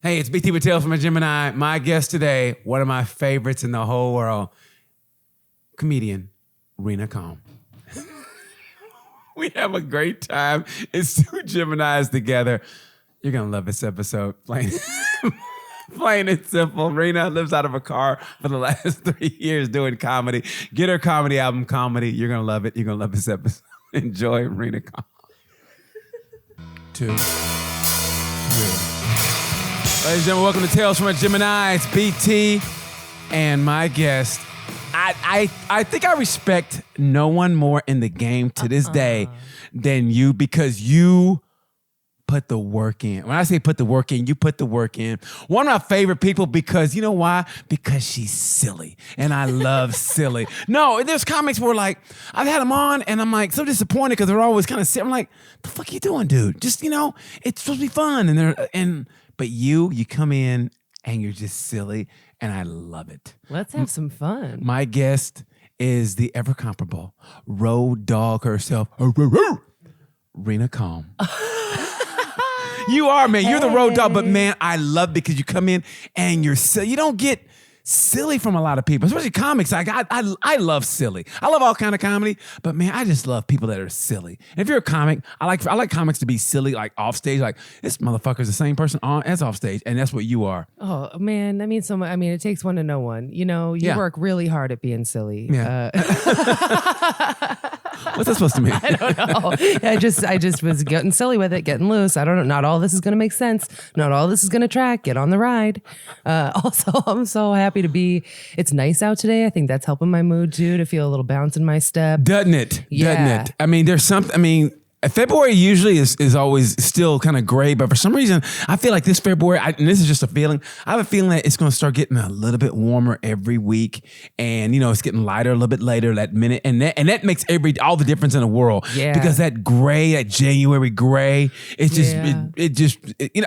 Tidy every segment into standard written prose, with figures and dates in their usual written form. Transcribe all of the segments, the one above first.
Hey, it's BT with Tales from a Gemini. My guest today, one of my favorites in the whole world, comedian Reena Calm. We have a great time. It's two Geminis together. You're going to love this episode. Plain and simple. Reena lives out of a car for the last 3 years doing comedy. Get her comedy album, Comedy. You're going to love it. You're going to love this episode. Enjoy Reena Calm. 2, 3. Ladies and gentlemen, welcome to Tales from a Gemini. It's BT and my guest. I think I respect no one more in the game to this day than you, because you put the work in. When I say put the work in, you put the work in. One of my favorite people, because you know why? Because she's silly. And I love silly. No, there's comics where like, I've had them on and I'm like so disappointed because they're always kind of silly. I'm like, the fuck are you doing, dude? Just, it's supposed to be fun. But you come in and you're just silly, and I love it. Let's have some fun. My guest is the ever comparable road dog herself, Reena Calm. You are, man. You're the road dog, but man, I love it because you come in and you're silly. You don't get silly from a lot of people, especially comics. I love silly. I love all kind of comedy, but man, I just love people that are silly. And if you're a comic, I like comics to be silly, like off stage. Like, this motherfucker's the same person on as off stage, and that's what you are. Oh man, that means so much. I mean, it takes one to know one. You work really hard at being silly. Yeah. What's that supposed to mean? I don't know. I just was getting silly with it, getting loose. I don't know. Not all this is going to make sense. Not all this is going to track. Get on the ride. Also, I'm so happy to be. It's nice out today. I think that's helping my mood too, to feel a little bounce in my step. Doesn't it? Yeah. Doesn't it? I mean, there's something. I mean, February usually is always still kind of gray, but for some reason, I feel like this February, and this is just a feeling, I have a feeling that it's going to start getting a little bit warmer every week, and it's getting lighter a little bit later that minute, and that makes all the difference in the world. Yeah. Because that gray, that January gray, it's just,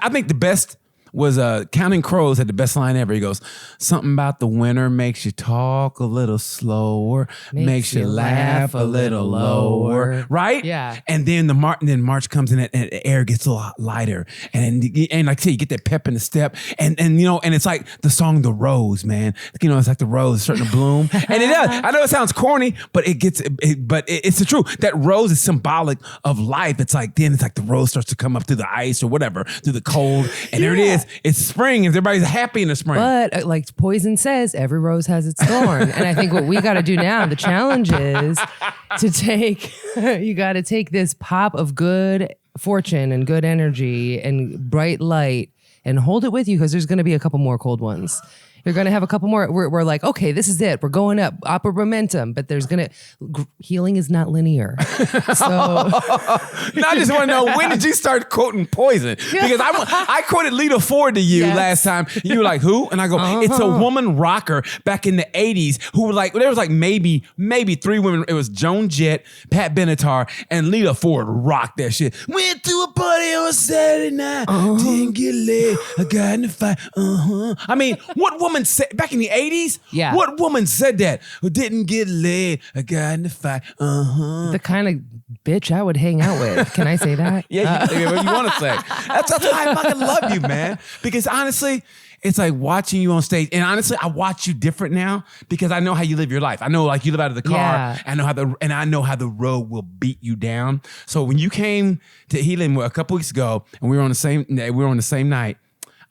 I think the best was Counting Crows had the best line ever. He goes, something about the winter makes you talk a little slower, makes you laugh a little lower, right? Yeah. And then March comes in and the air gets a lot lighter, and like I say, you get that pep in the step, and it's like the song "The Rose," man. It's like the rose starting to bloom, and it does. I know it sounds corny, but it's the truth. That rose is symbolic of life. It's like the rose starts to come up through the ice or whatever, through the cold, and there it is. It's spring, and everybody's happy in the spring. But like Poison says, every rose has its thorn. And I think what we got to do now, the challenge is you got to take this pop of good fortune and good energy and bright light and hold it with you, because there's going to be a couple more cold ones. You're going to have a couple more. We're like, okay, this is it. We're going up, upward momentum. But healing is not linear. So now I just want to know, when did you start quoting Poison? Because I quoted Lita Ford to you last time. You were like, who? And I go, it's a woman rocker back in the 80s who were like, there was like maybe 3 women. It was Joan Jett, Pat Benatar, and Lita Ford rocked that shit. Went to a party on Saturday night. Didn't get laid. I got in a fight. I mean, what woman said back in the 80s? Yeah. What woman said that? Who didn't get laid? I got in the fight. The kind of bitch I would hang out with. Can I say that? Yeah, what you want to say. That's why I fucking love you, man. Because honestly, it's like watching you on stage. And honestly, I watch you different now because I know how you live your life. I know, like, you live out of the car. Yeah. I know how the road will beat you down. So when you came to Healing a couple weeks ago, and we were on the same night,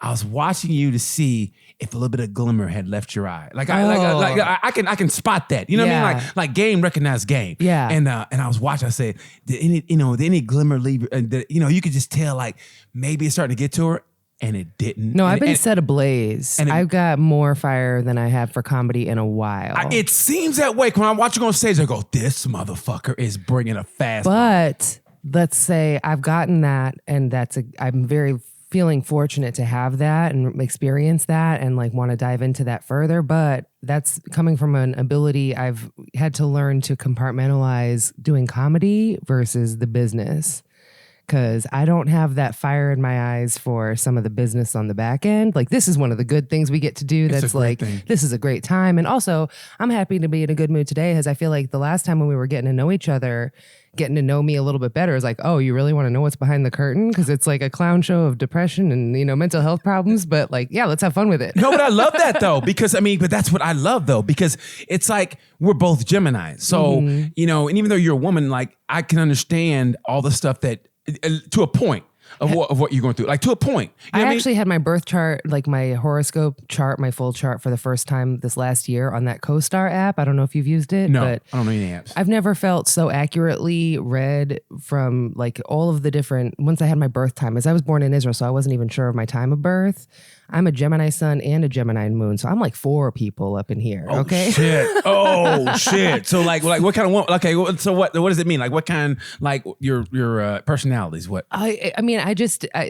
I was watching you to see if a little bit of glimmer had left your eye. I can spot that. You know what I mean? Like game recognized game. Yeah. And I was watching. I said, did any glimmer leave? You could just tell, like, maybe it's starting to get to her, and it didn't. No, I've been set ablaze. I've got more fire than I have for comedy in a while. It seems that way. When I watch you go on stage, I go, this motherfucker is bringing a fast. But let's say I've gotten that, and I'm very feeling fortunate to have that and experience that and like want to dive into that further. But that's coming from an ability I've had to learn to compartmentalize doing comedy versus the business. because I don't have that fire in my eyes for some of the business on the back end. Like, this is one of the good things we get to do. That's like, this is a great time. And also, I'm happy to be in a good mood today, because I feel like the last time when we were getting to know each other, getting to know me a little bit better is like, oh, you really want to know what's behind the curtain? Because it's like a clown show of depression and, mental health problems. But like, yeah, let's have fun with it. No, but I love that though, because but that's what I love though, because it's like we're both Geminis. So, and even though you're a woman, like I can understand all the stuff that to a point. Of what you're going through, like to a point. I actually had my birth chart, like my horoscope chart, my full chart for the first time this last year on that CoStar app. I don't know if you've used it. No, but I don't know any apps. I've never felt so accurately read from like all of the different, once I had my birth time, as I was born in Israel, so I wasn't even sure of my time of birth. I'm a Gemini sun and a Gemini moon, so I'm like 4 people up in here. Oh, okay. Shit. Oh shit. So like what kind of woman? Okay. So what does it mean? Like what kind? Like your personalities? What? I mean,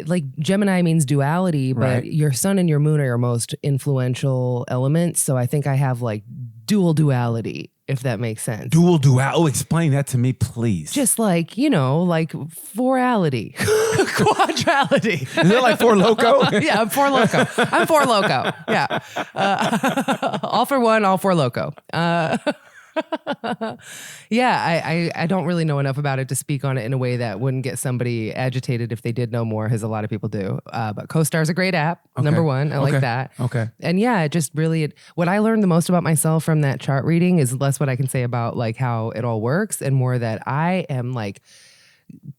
like Gemini means duality, but right. Your sun and your moon are your most influential elements. So I think I have like duality, if that makes sense. Duality. Oh, explain that to me, please. Just like, like forality, quadrality. Is it like Four Loco? Yeah, I'm Four Loco. I'm Four Loco. Yeah. All for one, all for Loco. Yeah, I don't really know enough about it to speak on it in a way that wouldn't get somebody agitated if they did know more, as a lot of people do. But CoStar is a great app. Okay. Number one, I like that. Okay. And yeah, it just really, what I learned the most about myself from that chart reading is less what I can say about like how it all works, and more that I am like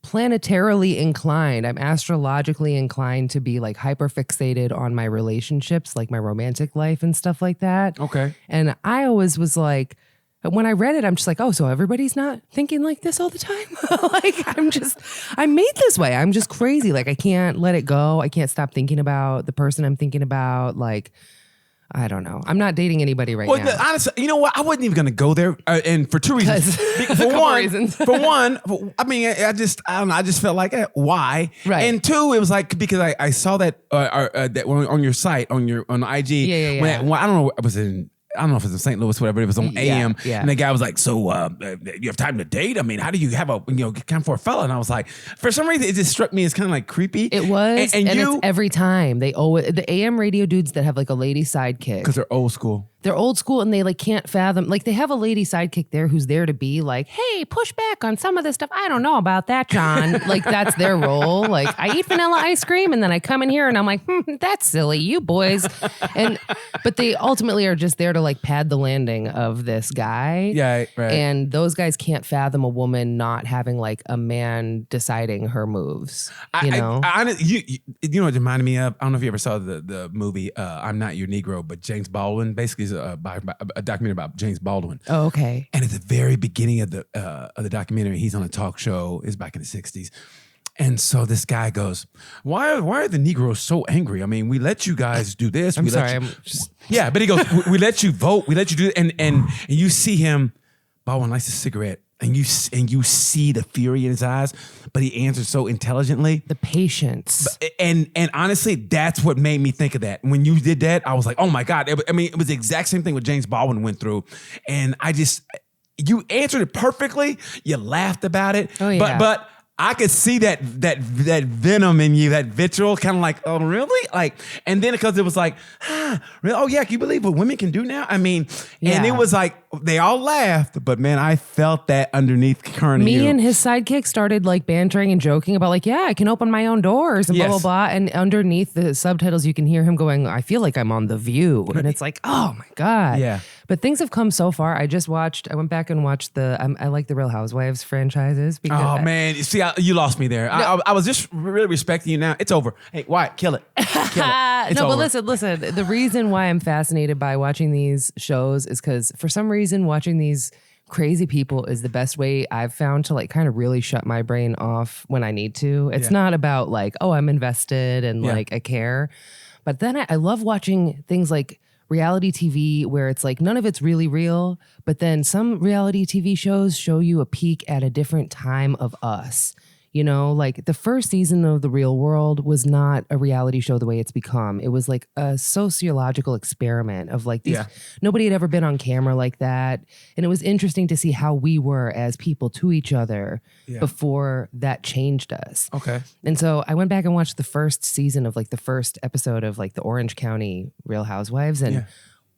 planetarily inclined. I'm astrologically inclined to be like hyper fixated on my relationships, like my romantic life and stuff like that. Okay. And I always was like, when I read it, I'm just like, oh, so everybody's not thinking like this all the time? Like, I'm made this way. I'm just crazy. Like, I can't let it go. I can't stop thinking about the person I'm thinking about. Like, I don't know. I'm not dating anybody right now. Honestly, you know what? I wasn't even going to go there, and for 2 reasons. For one, I mean, I don't know. I just felt like, why? Right. And 2, it was like because I saw that that on your site on IG. Yeah. When I don't know. I don't know if it's in St. Louis, whatever. It was on AM, and the guy was like, "So, you have time to date? I mean, how do you have time for a fella?" And I was like, for some reason, it just struck me as kind of like creepy. It was, and it's every time they always the AM radio dudes that have like a lady sidekick because they're old school. They're old school and they like can't fathom, like they have a lady sidekick there who's there to be like, hey, push back on some of this stuff. I don't know about that, John. Like that's their role. Like I eat vanilla ice cream and then I come in here and I'm like, that's silly, you boys. But they ultimately are just there to like pad the landing of this guy. Yeah, right. And those guys can't fathom a woman not having like a man deciding her moves. You know what it reminded me of? I don't know if you ever saw the movie I'm Not Your Negro, but James Baldwin basically is a documentary about James Baldwin. Oh, okay. And at the very beginning of the documentary, he's on a talk show. It's back in the 60s. And so this guy goes, why are the Negroes so angry? I mean, we let you guys do this. Yeah, but he goes, we let you vote. We let you do it. And you see him, Baldwin lights a cigarette. And you see the fury in his eyes, but he answers so intelligently. The patience. And honestly, that's what made me think of that. When you did that, I was like, oh my God. It was the exact same thing what James Baldwin went through. And you answered it perfectly. You laughed about it. Oh, yeah. But I could see that venom in you, that vitriol, kind of like, oh, really? Like, and then because it was like, really? Oh, yeah, can you believe what women can do now? I mean, and it was like, they all laughed, but man, I felt that underneath current. Me and his sidekick started like bantering and joking about like, yeah, I can open my own doors and blah, blah, blah. And underneath the subtitles, you can hear him going, I feel like I'm on The View. And it's like, oh my God. Yeah. But things have come so far. I went back and watched I like the Real Housewives franchises. Because man. See, you lost me there. No. I was just really respecting you now. It's over. Hey, Wyatt, kill it. Kill it. No, over. But listen. The reason why I'm fascinated by watching these shows is because for some reason, watching these crazy people is the best way I've found to like kind of really shut my brain off when I need to. It's not about like, oh, I'm invested and like I care. But then I love watching things like reality TV where it's like none of it's really real, but then some reality TV shows show you a peek at a different time of us. You know, like the first season of The Real World was not a reality show the way it's become. It was like a sociological experiment of like these, nobody had ever been on camera like that. And it was interesting to see how we were as people to each other before that changed us. Okay. And so I went back and watched the first season of like the first episode of like the Orange County Real Housewives. And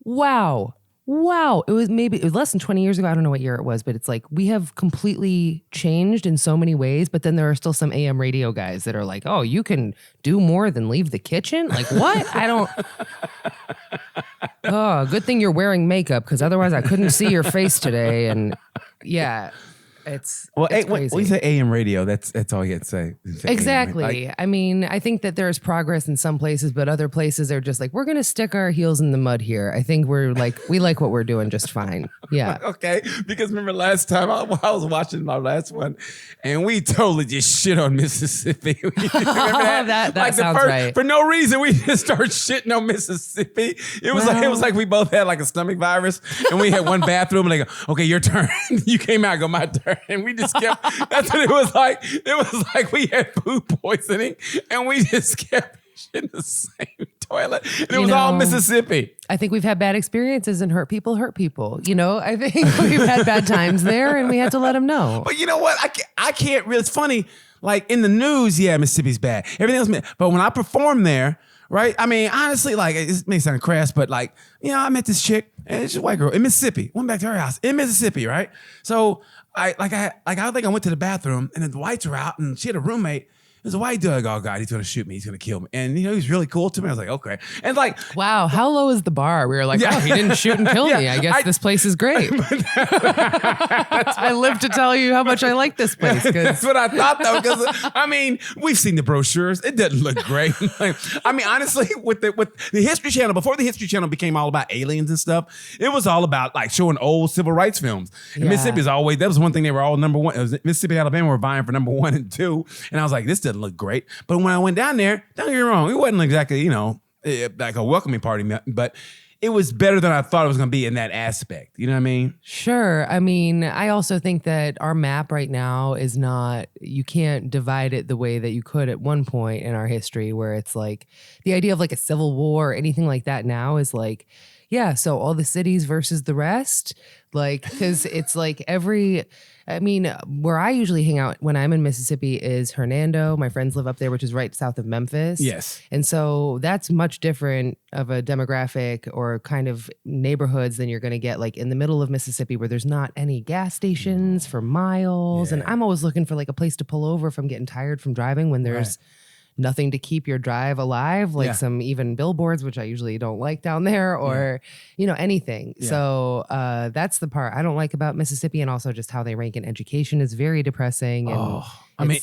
wow, it was less than 20 years ago. I don't know what year it was, but it's like we have completely changed in so many ways. But then there are still some AM radio guys that are like, oh, you can do more than leave the kitchen? Like what? I don't. Oh, good thing you're wearing makeup because otherwise I couldn't see your face today. And yeah. It's crazy. When you say AM radio, that's all you had to say. Exactly. I mean, I think that there's progress in some places, but other places are just like, we're going to stick our heels in the mud here. I think we like what we're doing just fine. Yeah. Okay. Because remember last time I was watching my last one and we totally just shit on Mississippi. that like sounds right. For no reason, we just started shitting on Mississippi. It was like we both had like a stomach virus and we had one bathroom and like, okay, your turn. You came out, go my turn. And we just kept, that's what it was like. It was like we had food poisoning and we just kept in the same toilet. And it was all Mississippi. I think we've had bad experiences and hurt people. You know, I think we've had bad times there and we had to let them know. But you know what? I can't really, it's funny. Like in the news, Mississippi's bad. Everything else, but when I perform there, right? I mean, honestly, like it may sound crass, but like, I met this chick and it's a white girl in Mississippi. Went back to her house in Mississippi, right? So I think I went to the bathroom and then the lights were out and she had a roommate. There's a white dude. Oh God, he's gonna shoot me. He's gonna kill me. And he's really cool to me. I was like, okay. And like, wow, how low is the bar? We were like, oh, he didn't shoot and kill me. I guess this place is great. I live to tell you how much I like this place. That's what I thought though, because I mean, we've seen the brochures. It doesn't look great. I mean, honestly, with the History Channel, before the History Channel became all about aliens and stuff, it was all about like showing old civil rights films. And Mississippi is always, that was one thing they were all number one. It was Mississippi, Alabama were vying for number 1 and 2. And I was like, this doesn't look great. But when I went down there, don't get me wrong, it wasn't exactly, like a welcoming party, but it was better than I thought it was going to be in that aspect. You know what I mean? Sure. I mean, I also think that our map right now is not, you can't divide it the way that you could at one point in our history where it's like the idea of like a civil war or anything like that now is like, yeah, so all the cities versus the rest, like, because it's like where I usually hang out when I'm in Mississippi is Hernando. My friends live up there, which is right south of Memphis. Yes. And so that's much different of a demographic or kind of neighborhoods than you're going to get like in the middle of Mississippi where there's not any gas stations for miles. Yeah. And I'm always looking for like a place to pull over if I'm getting tired from driving when there's nothing to keep your drive alive, like some even billboards, which I usually don't like down there, or anything. Yeah. So that's the part I don't like about Mississippi, and also just how they rank in education is very depressing. And I mean,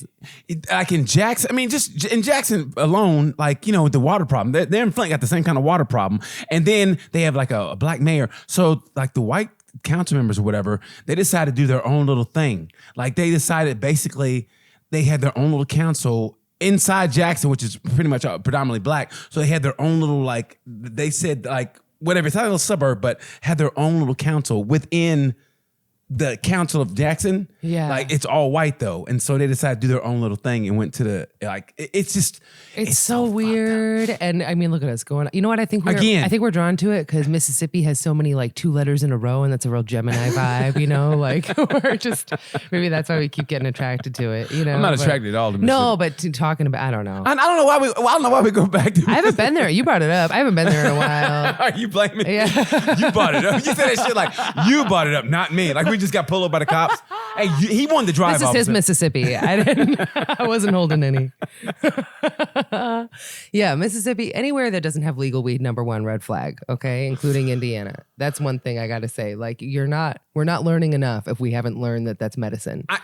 like in Jackson, just in Jackson alone, like, with the water problem, they're in Flint got the same kind of water problem. And then they have like a black mayor. So like the white council members or whatever, they decided to do their own little thing. Like they decided basically they had their own little council inside Jackson, which is pretty much predominantly black. So they had their own little, like, they said, like, whatever, it's not a little suburb, but had their own little council within the council of Jackson. Yeah. Like, it's all white, though. And so they decided to do their own little thing and went to the, like, it's just... It's so weird. And, I mean, look at us going... You know what? I think we're drawn to it because Mississippi has so many, like, 2 letters in a row, and that's a real Gemini vibe, Like, we're just... Maybe that's why we keep getting attracted to it, I'm not attracted at all to Mississippi. No, but talking about... I don't know. I don't know why we go back to... I haven't been there. You brought it up. I haven't been there in a while. Are you blaming me? Yeah. You brought it up. You said that shit like, you brought it up, not me. Like, we just got pulled over by the cops. Hey, he wanted to drive. This is his Mississippi. I wasn't holding any. Yeah, Mississippi, anywhere that doesn't have legal weed, number 1 red flag. Okay, including Indiana. That's one thing I got to say. Like, we're not learning enough if we haven't learned that that's medicine. I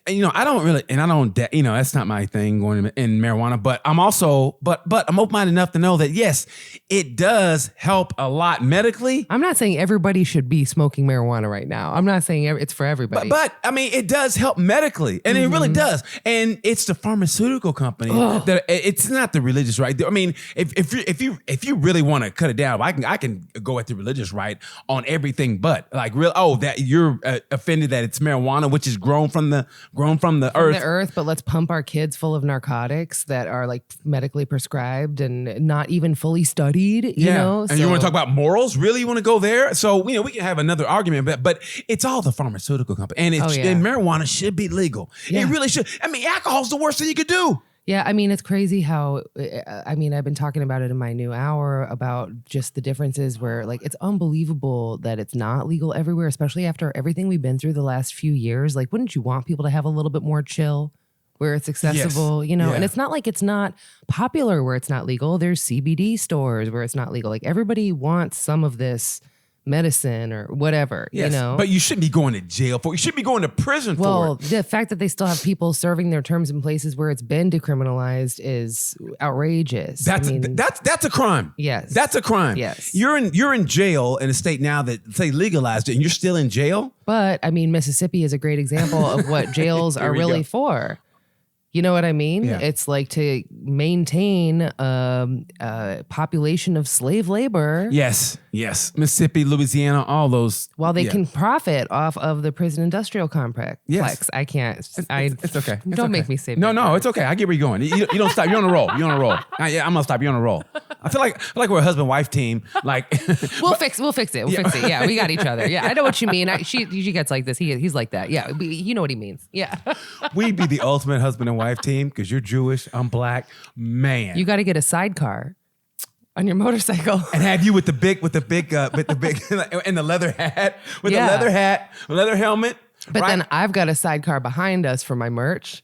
don't really, and I don't, that's not my thing going in marijuana. But I'm also, but I'm open-minded enough to know that yes, it does help a lot medically. I'm not saying everybody should be smoking marijuana right now. I'm not saying it's for everybody. But But I mean, it does help medically, and it really does. And it's the pharmaceutical company that it's not the religious right. I mean, if you really want to cut it down, I can go at the religious right on everything, but like that you're offended that it's marijuana, which is grown from the earth. But let's pump our kids full of narcotics that are like medically prescribed and not even fully studied. You know, and you want to talk about morals? Really, you want to go there? So we can have another argument, but it's all the pharmaceutical company, and and marijuana should be legal. Yeah. It really should. I mean, alcohol's the worst thing you could do. Yeah, I mean, it's crazy how, I've been talking about it in my new hour about just the differences where, like, it's unbelievable that it's not legal everywhere, especially after everything we've been through the last few years. Like, wouldn't you want people to have a little bit more chill where it's accessible, you know? Yeah. And it's not like it's not popular where it's not legal. There's CBD stores where it's not legal. Like, everybody wants some of this medicine or whatever, you know? But you shouldn't be going to jail for it. You should be going to prison for it. Well, the fact that they still have people serving their terms in places where it's been decriminalized is outrageous. That's a crime. Yes. That's a crime. Yes. You're in jail in a state now that say legalized it and you're still in jail. But I mean, Mississippi is a great example of what jails are really for. You know what I mean? Yeah. It's like to maintain a population of slave labor. Yes. Mississippi, Louisiana, all those. While they can profit off of the prison industrial complex. Yes. I can't. It's okay. Don't make me say No, it's okay. I get where you're going. You don't stop. You're on a roll. I'm going to stop. You're on a roll. I feel like we're a husband-wife team. Like We'll fix it. We'll fix it. Yeah, we got each other. Yeah, I know what you mean. She gets like this. He's like that. Yeah, you know what he means. Yeah. We'd be the ultimate husband and wife team because you're Jewish, I'm black. Man, you got to get a sidecar on your motorcycle and have you with the big and the leather hat with the leather helmet. But then I've got a sidecar behind us for my merch.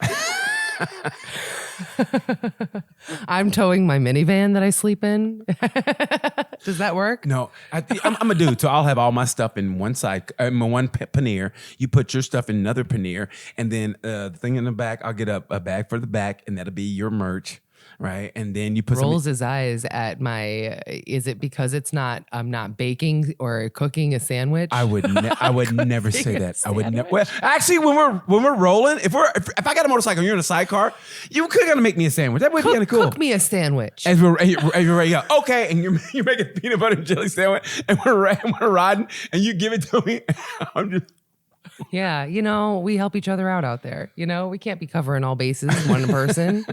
I'm towing my minivan that I sleep in. Does that work? No, I'm a dude, so I'll have all my stuff in one side, one pannier. You put your stuff in another pannier, and then the thing in the back, I'll get a bag for the back, and that'll be your merch. Right, and then you put rolls his eyes at my. Is it because I'm not baking or cooking a sandwich? I would never say that. I would never. Well, actually, when we're rolling, if I got a motorcycle, and you're in a sidecar, you could gotta make me a sandwich. That would be kind of cool. Cook me a sandwich. As you're ready, yeah, okay, and you're making a peanut butter and jelly sandwich, and we're riding, and you give it to me. I'm just. Yeah, we help each other out there. We can't be covering all bases, one person.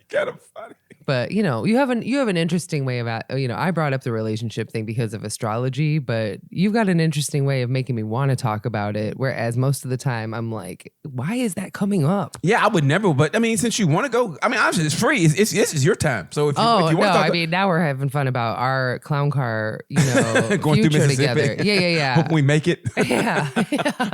Kind of funny. But you have an interesting way of I brought up the relationship thing because of astrology, but you've got an interesting way of making me want to talk about it. Whereas most of the time I'm like, why is that coming up? Yeah, I would never. But I mean, since you want to go, I mean, obviously it's free. This is your time. So if you want to talk, I mean, now we're having fun about our clown car, going future through together. Yeah. Hope we make it. Yeah.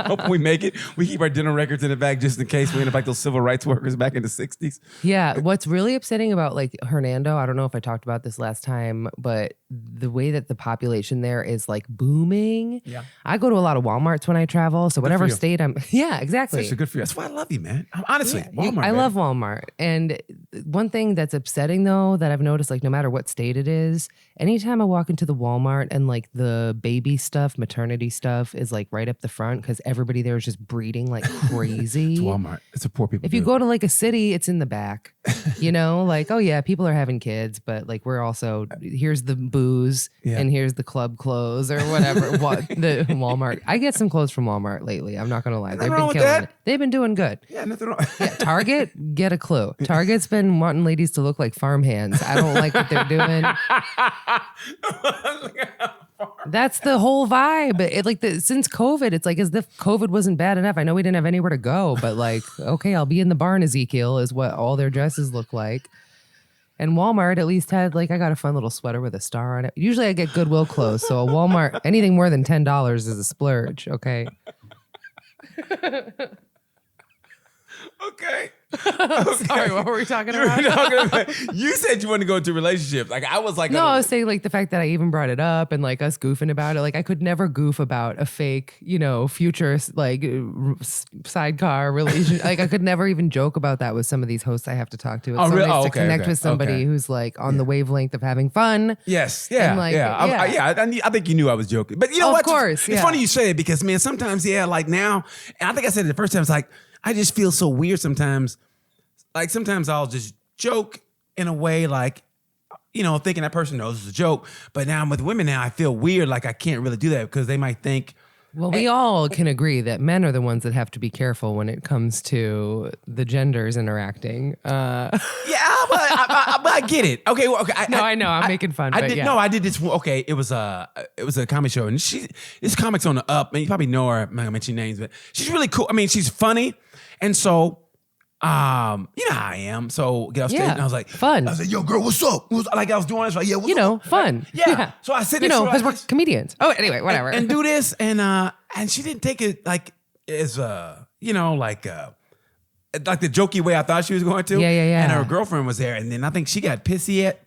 Hope we make it. We keep our dinner records in the bag just in case we end up like those civil rights workers back in the 60s. Yeah. What's really upsetting about like Hernando, I don't know if I talked about this last time, but the way that the population there is like booming. Yeah. I go to a lot of Walmarts when I travel. So whatever state I'm. Yeah, exactly. That's good for you. That's why I love you, man. Honestly, Walmart. I love Walmart. And one thing that's upsetting though, that I've noticed, like no matter what state it is, anytime I walk into the Walmart and like the baby stuff, maternity stuff is like right up the front because everybody there is just breeding like crazy. It's Walmart. It's a poor people. If you go to like a city, it's in the back. Like, oh yeah, people are having kids, but like we're also, here's the booze and here's the club clothes or whatever. The Walmart. I get some clothes from Walmart lately. I'm not gonna lie. They've been killing it. They've been doing good. Yeah, nothing wrong. Yeah, Target, get a clue. Target's been wanting ladies to look like farm hands. I don't like what they're doing. That's the whole vibe. Since COVID, it's like as if COVID wasn't bad enough. I know we didn't have anywhere to go, but like, okay, I'll be in the barn, Ezekiel, is what all their dresses look like. And Walmart at least had I got a fun little sweater with a star on it. Usually I get Goodwill clothes, so a Walmart, anything more than $10 is a splurge, okay? Okay. Sorry, what were we talking about? You said you wanted to go into relationships. Like I was like, No, I was saying like the fact that I even brought it up and like us goofing about it. Like I could never goof about a fake, future like sidecar relation. Like I could never even joke about that with some of these hosts I have to talk to. It's so really? nice Oh, to okay, connect okay, with somebody okay. who's like on the wavelength of having fun. yes, yeah, And, like, yeah. I think you knew I was joking, but you know Of what? course, it's yeah. funny you say it because man, sometimes like now, and I think I said it the first time. It's like I just feel so weird sometimes. Like sometimes I'll just joke in a way like, thinking that person knows it's a joke. But now I'm with women now, I feel weird. Like I can't really do that because they might think. Well, we all can agree that men are the ones that have to be careful when it comes to the genders interacting. Yeah, but I get it. Okay, well, okay. I know. I'm making fun. I but did. yeah. No, I did this. Okay, it was a comedy show, and this comic's on the up. And you probably know her. I'm not gonna mention names, but she's really cool. I mean, she's funny, and so. You know how I am. So get off stage, Yeah, and I was like, fun. I was like, "Yo, girl, what's up?" Like I was doing this, like, "Yeah, what's up?" Fun. Yeah. So I sit, because we're comedians. Oh, anyway, whatever. and do this, and she didn't take it like as like the jokey way I thought she was going to. Yeah. And her girlfriend was there, and then I think she got pissy at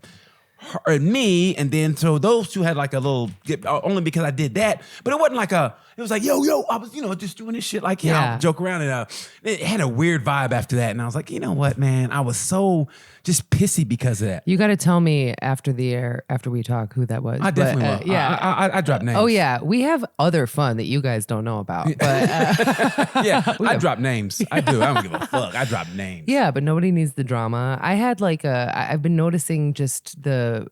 her and me, and then so those two had like a little only because I did that, but it wasn't like it was like yo I was just doing this shit like Yeah. joke around, and it had a weird vibe after that, and I was like, you know what, man, I was so just pissy because of that. You got to tell me after the air, after we talk, who that was. I definitely will. Yeah. I dropped names. Oh yeah, we have other fun that you guys don't know about. But Yeah, I drop names. I do. I don't give a fuck. I drop names. yeah, but nobody needs the drama. I had I've been noticing just a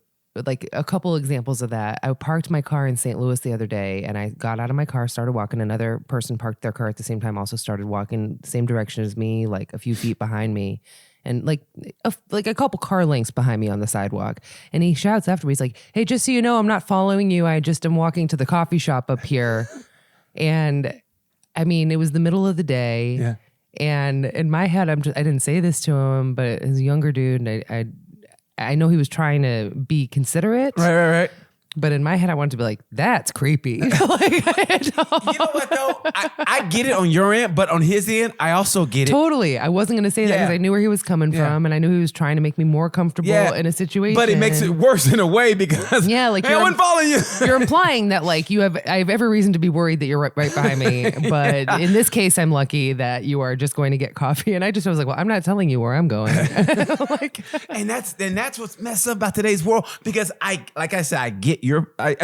couple examples of that. I parked my car in St. Louis the other day, and I got out of my car, started walking. Another person parked their car at the same time, also started walking the same direction as me, like a few feet behind me. And like a couple car lengths behind me on the sidewalk. And he shouts after me, he's like, "Hey, just so you know, I'm not following you. I just am walking to the coffee shop up here." And I mean, it was the middle of the day. Yeah. And in my head, I didn't say this to him, but as a younger dude, I know he was trying to be considerate. Right. But in my head, I wanted to be like, that's creepy. You know what though? I get it on your end, but on his end, I also get it. Totally. I wasn't going to say that because I knew where he was coming from, and I knew he was trying to make me more comfortable in a situation. But it makes it worse in a way because like I wasn't following you. You're implying that like I have every reason to be worried that you're right behind me. But in this case, I'm lucky that you are just going to get coffee. And I was like, well, I'm not telling you where I'm going. And that's what's messed up about today's world, because like I said, I get I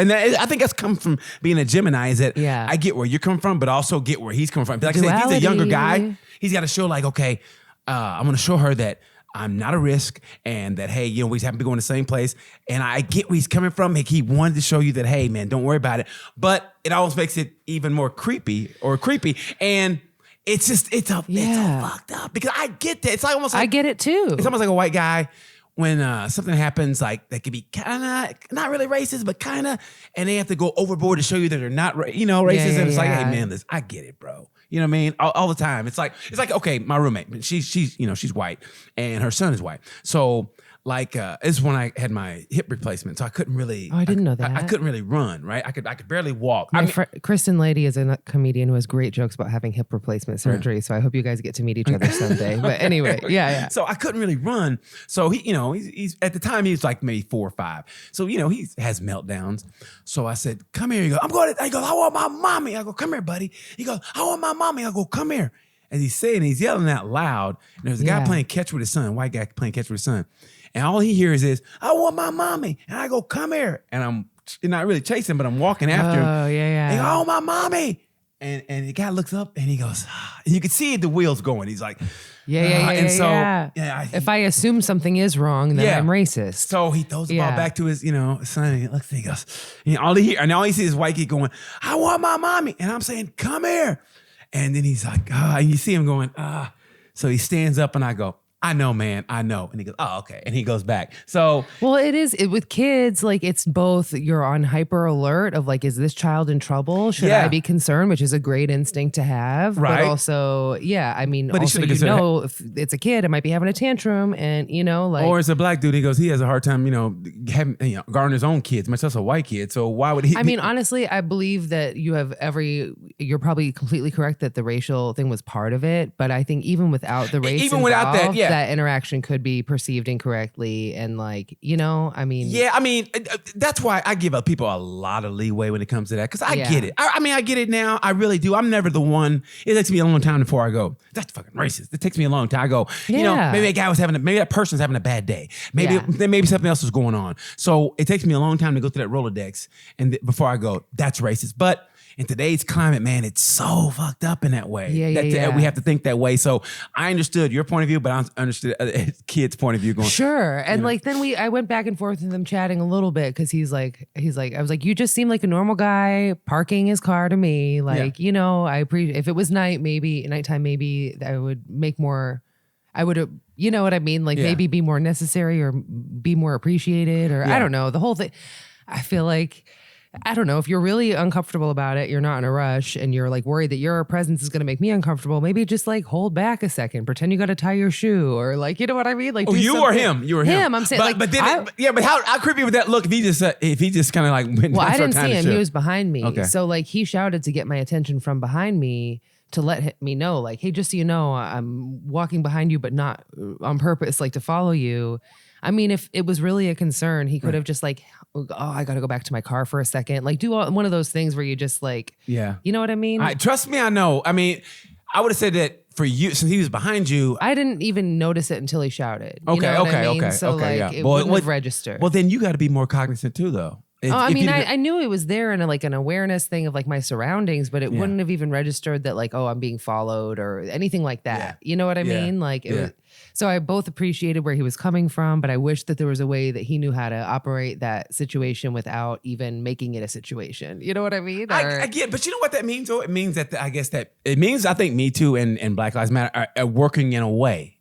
think that's come from being a Gemini, is that I get where you're coming from, but also get where he's coming from. Like I said, if he's a younger guy, he's got to show like, okay, I'm going to show her that I'm not a risk, and that, hey, we happen to be going to the same place. And I get where he's coming from. Like, he wanted to show you that, hey, man, don't worry about it. But it almost makes it even more creepy. And it's all fucked up, because I get that. It's like almost like, I get it too. It's almost like a white guy when something happens like that could be kind of not really racist, but kind of, and they have to go overboard to show you that they're not, racist. And it's like, hey man, I get it, bro. You know what I mean? All the time. It's like, okay, my roommate, she's white, and her son is white. So like, this is when I had my hip replacement, so I couldn't really. Oh, I didn't know that. I couldn't really run, right? I could barely walk. Kristen Lady is a comedian who has great jokes about having hip replacement surgery. So I hope you guys get to meet each other someday. But anyway, yeah. So I couldn't really run. So he's at the time he was like maybe 4 or 5. So he has meltdowns. So I said, "Come here." He goes, "I'm going." He goes, "I want my mommy." I go, "Come here, buddy." He goes, "I want my mommy." I go, "Come here." And he's yelling out loud. And there's a guy playing catch with his son, white guy playing catch with his son. And all he hears is, "I want my mommy." And I go, "Come here." And I'm not really chasing, but I'm walking after him. Oh, yeah. And he goes, "I want my mommy." And the guy looks up and he goes, and you can see the wheels going. He's like, And so, if I assume something is wrong, then I'm racist. So he throws the ball back to his, son. And he looks and he goes, all he sees is white kid going, "I want my mommy." And I'm saying, "Come here." And then he's like, and you see him going, So he stands up and I go, "I know, man, I know." And he goes, "Oh, okay." And he goes back. So, well, with kids, like, it's both, you're on hyper alert of like, is this child in trouble? Should I be concerned? Which is a great instinct to have. Right. But also, I mean, but also, if it's a kid, it might be having a tantrum, and or it's a black dude. He goes, he has a hard time, guarding his own kids, much less a white kid. So why would he? I mean, honestly, I believe that you have you're probably completely correct that the racial thing was part of it. But I think even without the race, even without that, yeah, that interaction could be perceived incorrectly. And like, you know, I mean, yeah, I mean, that's why I give people a lot of leeway when it comes to that, because I get it. I mean, I get it now. I really do. I'm never the one. It takes me a long time before I go, that's fucking racist. It takes me a long time. I go, you know, maybe maybe that person's having a bad day. Maybe something else is going on. So it takes me a long time to go through that Rolodex and before I go, that's racist. But in today's climate, man, it's so fucked up in that way. We have to think that way. So I understood your point of view, but I understood kids' point of view going. Sure. And like, then I went back and forth with them chatting a little bit. Cause he's like, I was like, you just seem like a normal guy parking his car to me. Like, you know, I appreciate, if it was nighttime, maybe I would make more, I would have, you know what I mean? Like maybe be more necessary or be more appreciated or I don't know, the whole thing. I feel like, I don't know, if you're really uncomfortable about it, you're not in a rush and you're like worried that your presence is going to make me uncomfortable, maybe just like hold back a second, pretend you got to tie your shoe or like, you know what I mean? Like, you or him? You or him. I'm saying, but how creepy would that look if he just kind of like went well, down I didn't see him. Show. He was behind me. Okay. So like he shouted to get my attention from behind me to let me know, like, hey, just so you know, I'm walking behind you, but not on purpose, like to follow you. I mean, if it was really a concern, he could have just like, oh, I got to go back to my car for a second. Like do one of those things where you just like, you know what I mean? Trust me, I know. I mean, I would have said that for you, since he was behind you. I didn't even notice it until he shouted. Okay, you know what I mean? okay. So like it wouldn't have registered. Well, then you got to be more cognizant too, though. I mean, I knew it was there in like an awareness thing of like my surroundings, but it wouldn't have even registered that like, oh, I'm being followed or anything like that. You know what I mean? Like it was. So I both appreciated where he was coming from, but I wish that there was a way that he knew how to operate that situation without even making it a situation. You know what I mean? I get, but you know what that means? Though? It means that I think Me Too and Black Lives Matter are working in a way.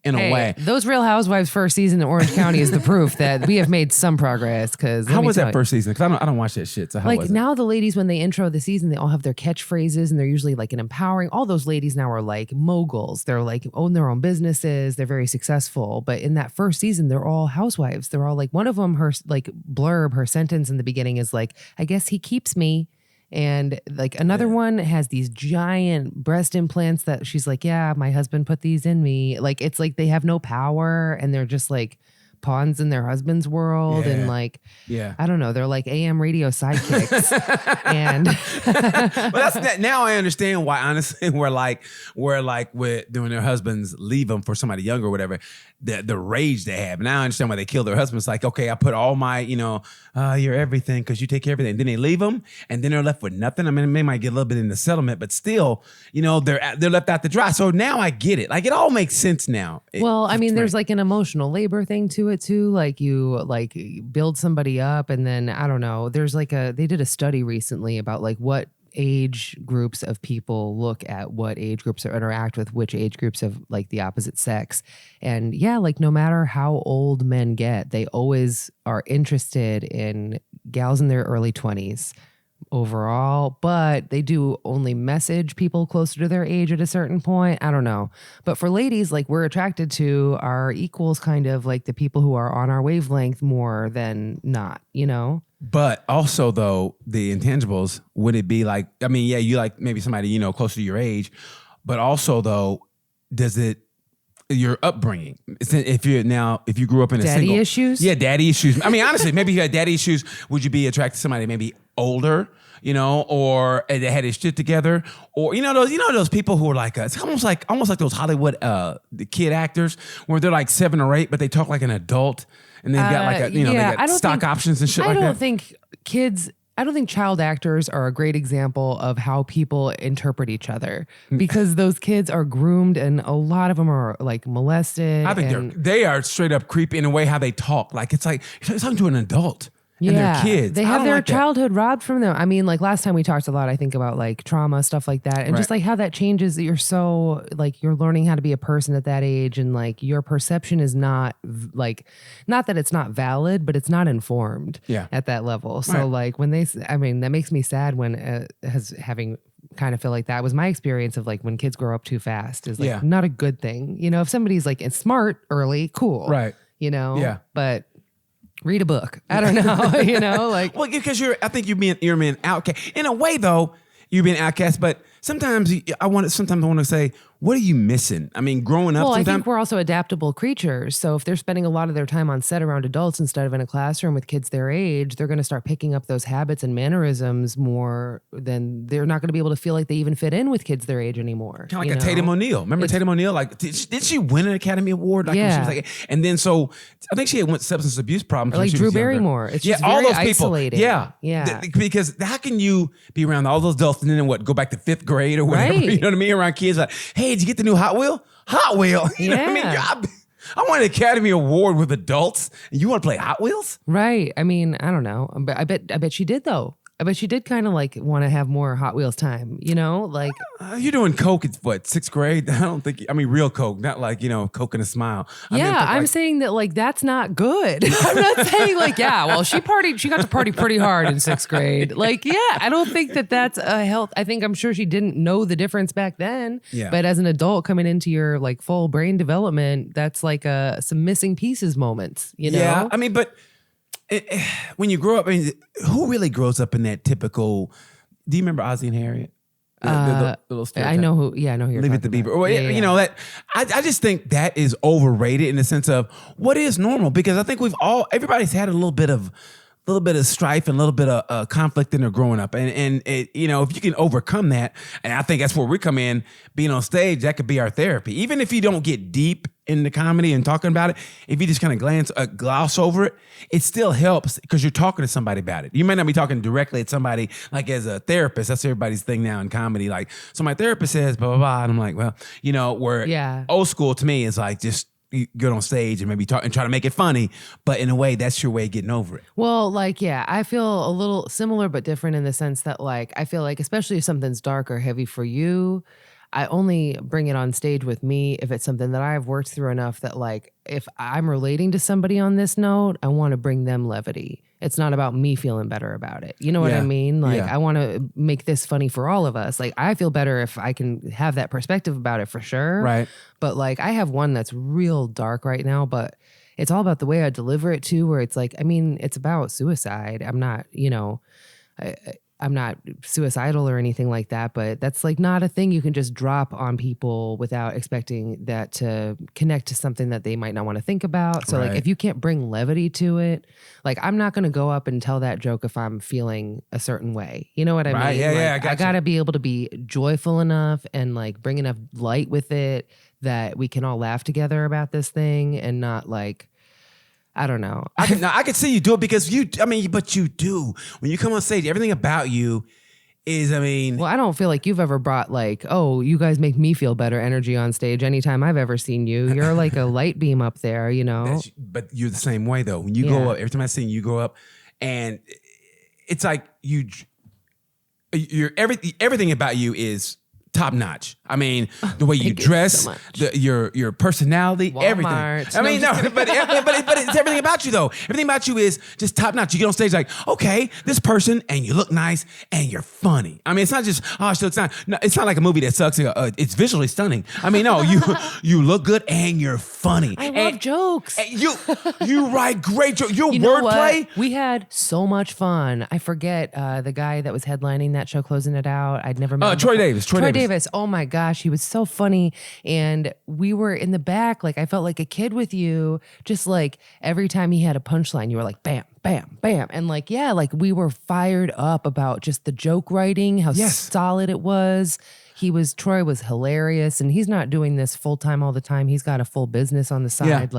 Those Real Housewives first season in Orange County is the proof that we have made some progress. Because how was that first season? Because I don't watch that shit. So how was it? Now the ladies, when they intro the season, they all have their catchphrases and they're usually like an empowering. All those ladies now are like moguls. They're like own their own businesses. They're very successful. But in that first season, they're all housewives. They're all like, one of them, her like blurb, her sentence in the beginning is like, I guess he keeps me. And like another one has these giant breast implants that she's like, yeah, my husband put these in me. Like, it's like they have no power and they're just like pawns in their husband's world. And like, I don't know, they're like AM radio sidekicks. And but that's now I understand why, honestly, we're like with doing their husbands leave them for somebody younger or whatever, the rage they have. Now I understand why they kill their husbands. Like, okay, I put all my, you're everything because you take care of everything. Then they leave them and then they're left with nothing. I mean, they might get a little bit in the settlement, but still, they're left out to dry. So now I get it. Like, it all makes sense now. Well, I mean, there's like an emotional labor thing to it too. Like you like build somebody up and then, I don't know, there's like they did a study recently about like what age groups of people look at what age groups or interact with which age groups of like the opposite sex. And like no matter how old men get, they always are interested in gals in their early 20s overall, but they do only message people closer to their age at a certain point. I don't know. But for ladies, like we're attracted to our equals, kind of like the people who are on our wavelength more than not, But also, though, the intangibles, would it be like, I mean, you like maybe somebody, closer to your age, but also, though, does it, your upbringing, if you grew up in a daddy single... issues? Yeah, daddy issues. I mean, honestly, maybe you had daddy issues. Would you be attracted to somebody maybe older, or they had his shit together? Or, those people who are like, it's almost like those Hollywood the kid actors where they're like 7 or 8, but they talk like an adult. And they've got like they got stock options and shit like that. I don't think child actors are a great example of how people interpret each other because those kids are groomed and a lot of them are like molested. I think they are straight up creepy in a way how they talk. Like it's like you're talking to an adult. And their kids. They have their childhood robbed from them. I mean, like last time we talked a lot, I think about like trauma, stuff like that. And just like how that changes. You're so like, you're learning how to be a person at that age. And like your perception is not like, not that it's not valid, but it's not informed at that level. So like when that makes me sad when having kind of feel like that was my experience of like when kids grow up too fast is like not a good thing. If somebody's like smart early, cool. Right. But read a book. I don't know, like. Well, because I think you're being outcast. In a way, though, you're being outcast, but sometimes I want to say, what are you missing? I mean, growing up, Well, I sometimes think we're also adaptable creatures. So if they're spending a lot of their time on set around adults instead of in a classroom with kids their age, they're going to start picking up those habits and mannerisms more than they're not going to be able to feel like they even fit in with kids their age anymore. kind of like a Tatum O'Neal. Remember Tatum O'Neal? Like, did she win an Academy Award? Like, when she was like, and then so I think she had went substance abuse problems. Or like when she Drew was younger. Barrymore. It's just all very those people. isolating. Yeah. Because how can you be around all those adults and then go back to 5th grade or whatever? Right. You know what I mean? Around kids like, hey, did you get the new Hot Wheel? Hot Wheel. You know what I mean? I won an Academy Award with adults, and you want to play Hot Wheels? Right. I mean, I don't know. But I bet she did though. I bet she did kind of like want to have more Hot Wheels time, you know, like. You're doing Coke at what, 6th grade? I don't think, real Coke, not like, Coke and a smile. I'm saying that like, that's not good. I'm not saying like, well, she got to party pretty hard in 6th grade. Like, I don't think that that's a health. I think I'm sure she didn't know the difference back then. Yeah. But as an adult coming into your like full brain development, that's like some missing pieces moments, you know? Yeah, but when you grow up, who really grows up in that typical? Do you remember Ozzie and Harriet? The little stereotype. I know who. Yeah, I know who you're Leave it to talking Beaver. about. Well, you know that. I just think that is overrated in the sense of what is normal, because I think everybody's had a little bit of strife and a little bit of conflict in their growing up, and it, if you can overcome that, and I think that's where we come in, being on stage, that could be our therapy. Even if you don't get deep in the comedy and talking about it, if you just kind of gloss over it, it still helps because you're talking to somebody about it. You might not be talking directly at somebody like as a therapist. That's everybody's thing now in comedy. Like, so my therapist says blah blah blah, and I'm like, well, where old school to me is like just you get on stage and maybe talk and try to make it funny, but in a way, that's your way of getting over it. Well, like, I feel a little similar but different in the sense that, like, I feel like especially if something's dark or heavy for you, I only bring it on stage with me if it's something that I've worked through enough that, like, if I'm relating to somebody on this note, I want to bring them levity. It's not about me feeling better about it. You know what I mean? Like, I want to make this funny for all of us. Like, I feel better if I can have that perspective about it for sure. Right. But, like, I have one that's real dark right now, but it's all about the way I deliver it too, where it's like, it's about suicide. I'm not, I'm not suicidal or anything like that, but that's like not a thing you can just drop on people without expecting that to connect to something that they might not want to think about. So like if you can't bring levity to it, like I'm not going to go up and tell that joke if I'm feeling a certain way. You know what I mean? Yeah, I got to be able to be joyful enough and like bring enough light with it that we can all laugh together about this thing and not like, I don't know. I could see you do it because but you do. When you come on stage, everything about you is, Well, I don't feel like you've ever brought like, oh, you guys make me feel better energy on stage anytime I've ever seen you. You're like a light beam up there, But you're the same way though. When you go up, every time I see you go up, and it's like you're everything about you is top notch. The way you dress, your personality, Walmart. everything. But it's everything about you though. Everything about you is just top notch. You get on stage like, okay, this person, and you look nice, and you're funny. It's not just she looks nice. No, it's not like a movie that sucks. It's visually stunning. No, you look good and you're funny. I love jokes. And you write great jokes. Your wordplay. We had so much fun. I forget the guy that was headlining that show, closing it out. I'd never met him Troy before. Davis. Troy Davis. Oh my gosh, he was so funny. And we were in the back, like I felt like a kid with you, just like every time he had a punchline, you were like, bam, bam, bam. And like, we were fired up about just the joke writing, how solid it was. Troy was hilarious, and he's not doing this full time all the time. He's got a full business on the side,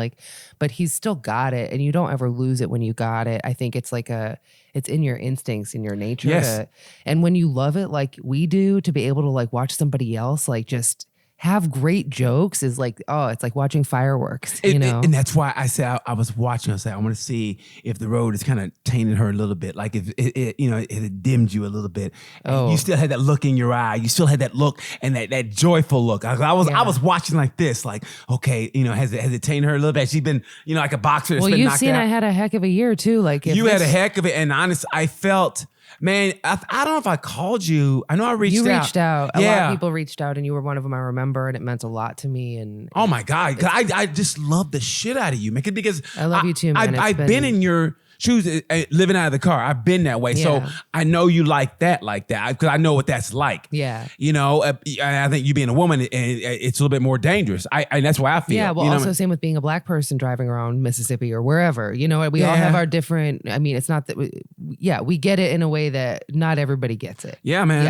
but he's still got it, and you don't ever lose it when you got it. I think it's like it's in your instincts, in your nature. Yes. And when you love it like we do, to be able to like watch somebody else like just have great jokes is like, it's like watching fireworks, And that's why I said I was watching. I said I want to see if the road has kind of tainted her a little bit, like if it had dimmed you a little bit. And you still had that look in your eye. You still had that look and that joyful look. I was watching like this, like, okay, has it tainted her a little bit? She's been like a boxer that's been knocked out. Well, you've seen I had a heck of a year too. Like you had a heck of it, and honest, I felt. Man, I don't know if I called you. I know I reached out. You reached out. A lot of people reached out, and you were one of them. I remember, and it meant a lot to me. And oh my God, I just love the shit out of you, man. Because I love you too, man. I've been in your living out of the car. I've been that way. So Yeah. I know you like that, because I know what that's like. Yeah. You know, I think you being a woman, it's a little bit more dangerous. And that's why I feel. Yeah, well, you know also same with being a black person driving around Mississippi or wherever. You know, we all Yeah. have our different. I mean, it's not that. We get it in a way that not everybody gets it. Yeah, man.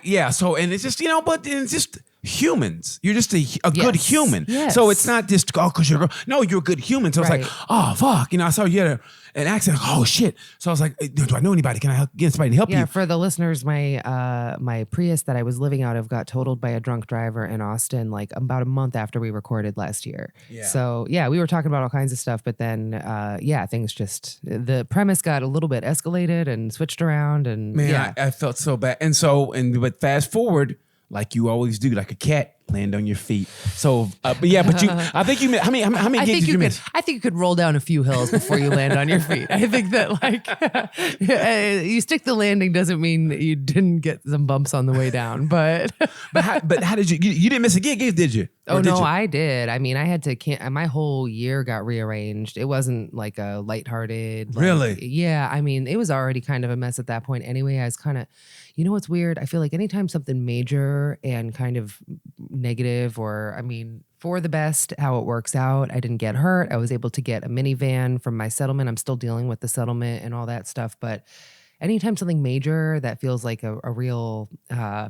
Yeah. So and it's just, but it's just humans. You're just a good human. Yes. So it's not just, because you're a girl. No, you're a good human. So it's Right. like, oh, fuck. I saw you had an accident. Oh, shit. So I was like, do I know anybody? Can I get somebody to help Yeah, you? for the listeners, my Prius that I was living out of got totaled by a drunk driver in Austin like about a month after we recorded last year. Yeah. So yeah, we were talking about all kinds of stuff, but then things just the premise got a little bit escalated and switched around, and Man, yeah. I felt so bad. But fast forward, like you always do, like a cat, land on your feet. So, but you, I think you, how many gigs did you miss? I think you could roll down a few hills before you land on your feet. I think that you stick the landing doesn't mean that you didn't get some bumps on the way down, but But how did you didn't miss a gig, did you? oh Or did no, you? I did. I mean, I had to my whole year got rearranged. It wasn't like a lighthearted. Really? Yeah. I mean, it was already kind of a mess at that point anyway. I was kind of, what's weird? I feel like anytime something major and kind of negative, or I mean, for the best, how it works out. I didn't get hurt. I was able to get a minivan from my settlement. I'm still dealing with the settlement and all that stuff. But anytime something major that feels like a real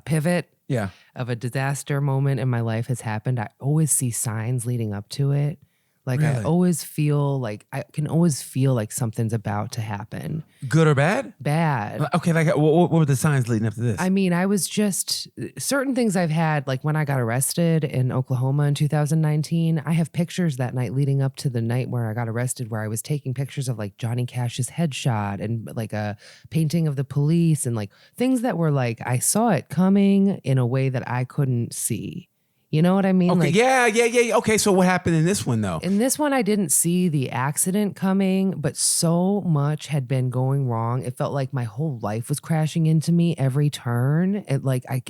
pivot Yeah. of a disaster moment in my life has happened, I always see signs leading up to it. Like I Really? always feel like I can always feel like something's about to happen. Good or bad? Bad. Okay, like what were the signs leading up to this? I mean, I was just certain things I've had, like when I got arrested in Oklahoma in 2019, I have pictures that night leading up to the night where I got arrested, where I was taking pictures of like Johnny Cash's headshot and like a painting of the police and like things that were like, I saw it coming in a way that I couldn't see. You know what I mean? Okay, Like, yeah. Okay, so what happened in this one though? in this one, I didn't see the accident coming, but so much had been going wrong. It felt like my whole life was crashing into me every turn. It like I